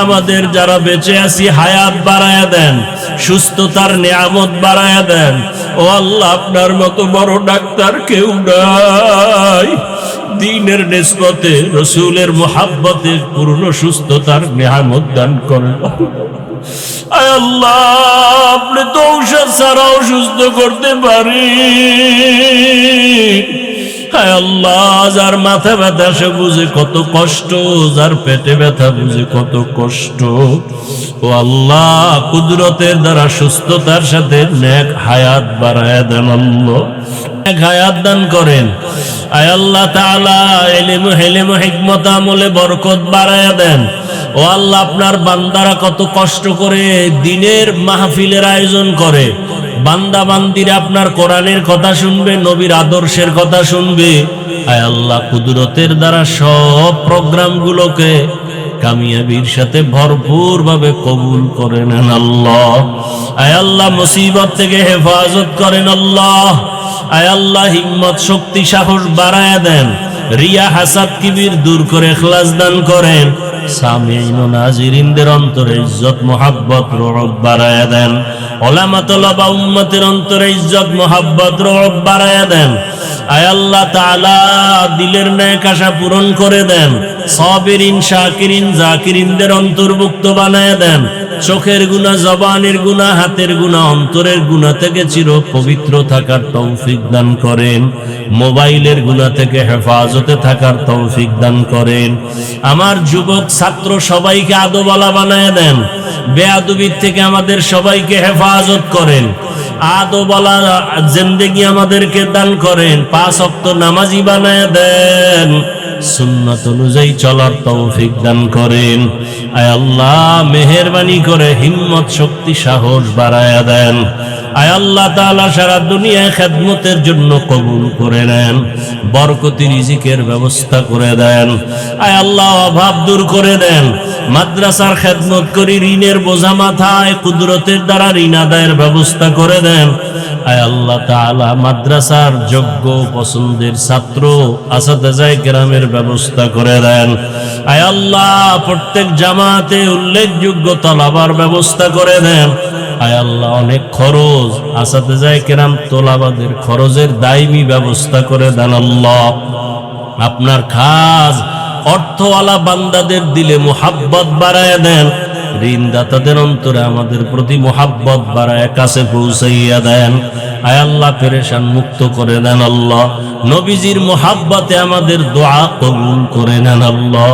আমাদের যারা বেঁচে আছি হায়াত বাড়ায়া দেন, সুস্থতার নিয়ামত বাড়ায়া দেন। ও আল্লাহ, আপনার মতো বড় ডাক্তার কেউ নাই। দ্বীনের নিসবতে, রসূলের মুহাব্বতে পূর্ণ সুস্থতার নিয়ামত দান করেন। আয় আল্লাহ, আপনি তো ঔষধ ছাড়াও সুস্থ করতে পারেন। আয় আল্লাহ, যার মাথা ব্যথা সে বুঝে কত কষ্ট, যার পেটে ব্যথা বুঝে কত কষ্ট। ও আল্লাহ, কুদরতের দ্বারা সুস্থতার সাথে নেক হায়াত বাড়ায়া দেন আল্লাহ, নেক হায়াত দান করেন। আয় আল্লাহ তাআলা, ইলম, হিলম, হিকমত, আমলে বরকত বাড়ায়া দেন। ও আল্লাহ, আপনার বান্দারা কত কষ্ট করে দিনের মাহফিলের আয়োজন করে, বান্দা বান্দিরা আপনার কোরআনের কথা শুনবে, নবীর আদর্শের কথা শুনবে। আয় আল্লাহ, কুদরতের দ্বারা সব প্রোগ্রামগুলোকে কামিয়াবির সাথে ভরপুর ভাবে কবুল করে নেন আল্লাহ। আয় আল্লাহ, মুসিবত থেকে হেফাজত করেন আল্লাহ। আয় আল্লাহ, হিম্মত, শক্তি, সাহস বাড়ায়া দেন। রিয়া, হাসাদ, কিবির দূর করে ইখলাস দান করেন। সামিঈন ও নাজিরিনদের অন্তরে ইজ্জত, মুহাব্বত, রওয়াব বাড়ায়া দেন। উলামা, তলাবা, উম্মতের অন্তরে ইজ্জত, মুহাব্বত, রওয়াব বাড়ায়া দেন। আয় আল্লাহ তাআলা, দিলের নেক আশা পূরণ করে দেন। সাবিরিন, শাকিরিন, জাকিরিনদের অন্তর্ভুক্ত বানায়া দেন। চোখের গুনাহ, জবানের গুনাহ, হাতের গুনাহ, অন্তরের গুনাহ থেকে চির পবিত্র থাকার তৌফিক দান করেন। মোবাইলের গুনাহ থেকে হেফাজতে থাকার তৌফিক দান করেন। আমার যুবক ছাত্র সবাইকে আদওয়ালা বানায়া দেন। বেয়াদবির থেকে আমাদের সবাইকে হেফাজত করেন। আদওয়ালা জিন্দেগি আমাদেরকে দান করেন। 5 ওয়াক্ত নামাজি বানায়া দেন। সুন্নাত অনুযায়ী চলার তৌফিক দান করেন। আয় আল্লাহ, মেহেরবানি করে হিম্মত, শক্তি, সাহস বাড়ায়া দেন। আয় আল্লাহ তাআলা, সারা দুনিয়ায় খেদমতের জন্য কবুল করে নেন। বরকতি রিজিকের ব্যবস্থা করে দেন। আয় আল্লাহ, অভাব দূর করে দেন। মাদ্রাসার খেদমত করি, ঋণের বোঝা মাথায়, কুদরতের দ্বারা ঋণ আদায়ের ব্যবস্থা করে দেন। আয় আল্লাহ তাআলা, মাদ্রাসার যোগ্য পছন্দের ছাত্র আসাতেজায়ে কেরামের ব্যবস্থা করে দেন। আয় আল্লাহ, প্রত্যেক জামাতে উল্লেখযোগ্য তলাবার ব্যবস্থা করে দেন। আয় আল্লাহ, অনেক খরচ, আসাতেজায়ে কেরাম তোলাবাদের খরচের দায়মি ব্যবস্থা করে দেন আল্লাহ। আপনার খাস অর্থওয়ালা বান্দাদের দিলে মুহাব্বত বাড়ায়া দেন। ঋণদাতাদের অন্তরে আমাদের প্রতি মুহাব্বত বাড়ায় কাছে পৌঁছাইয়া দেন। আয় আল্লাহ, পেরেশান মুক্ত করে দেন আল্লাহ। নবীজির মুহাব্বতে আমাদের দোয়া কবুল করে নেন আল্লাহ।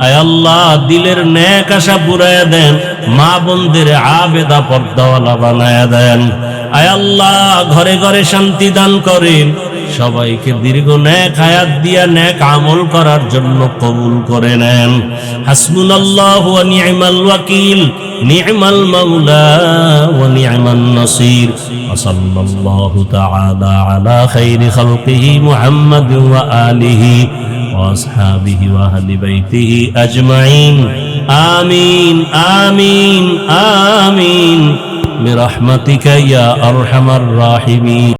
আয় আল্লাহ, দিলের নেক আশা পুরায়া দেন। মা বোনদের আবেদা পর্দাওয়ালা বানায়া দেন। আয় আল্লাহ, ঘরে ঘরে শান্তি দান করেন। সবাইকে দীর্ঘ নেক হায়াত দিয়া নেক আমল করার জন্য কবুল করে নেন। হাসবুনাল্লাহু ওয়া নি'মাল ওয়াকিল, নি'মাল মাওলা ওয়া নি'মান নাসির। ওয়া সাল্লাল্লাহু তাআলা আলা খাইরি খালকিহি মুহাম্মাদ ওয়া আলিহি ওয়া আসহাবিহি ওয়া আহলি বাইতিহি আজমাইন। আমিন আমিন আমিন বিরহমাতিকা ইয়া আরহামার রাহিমিন।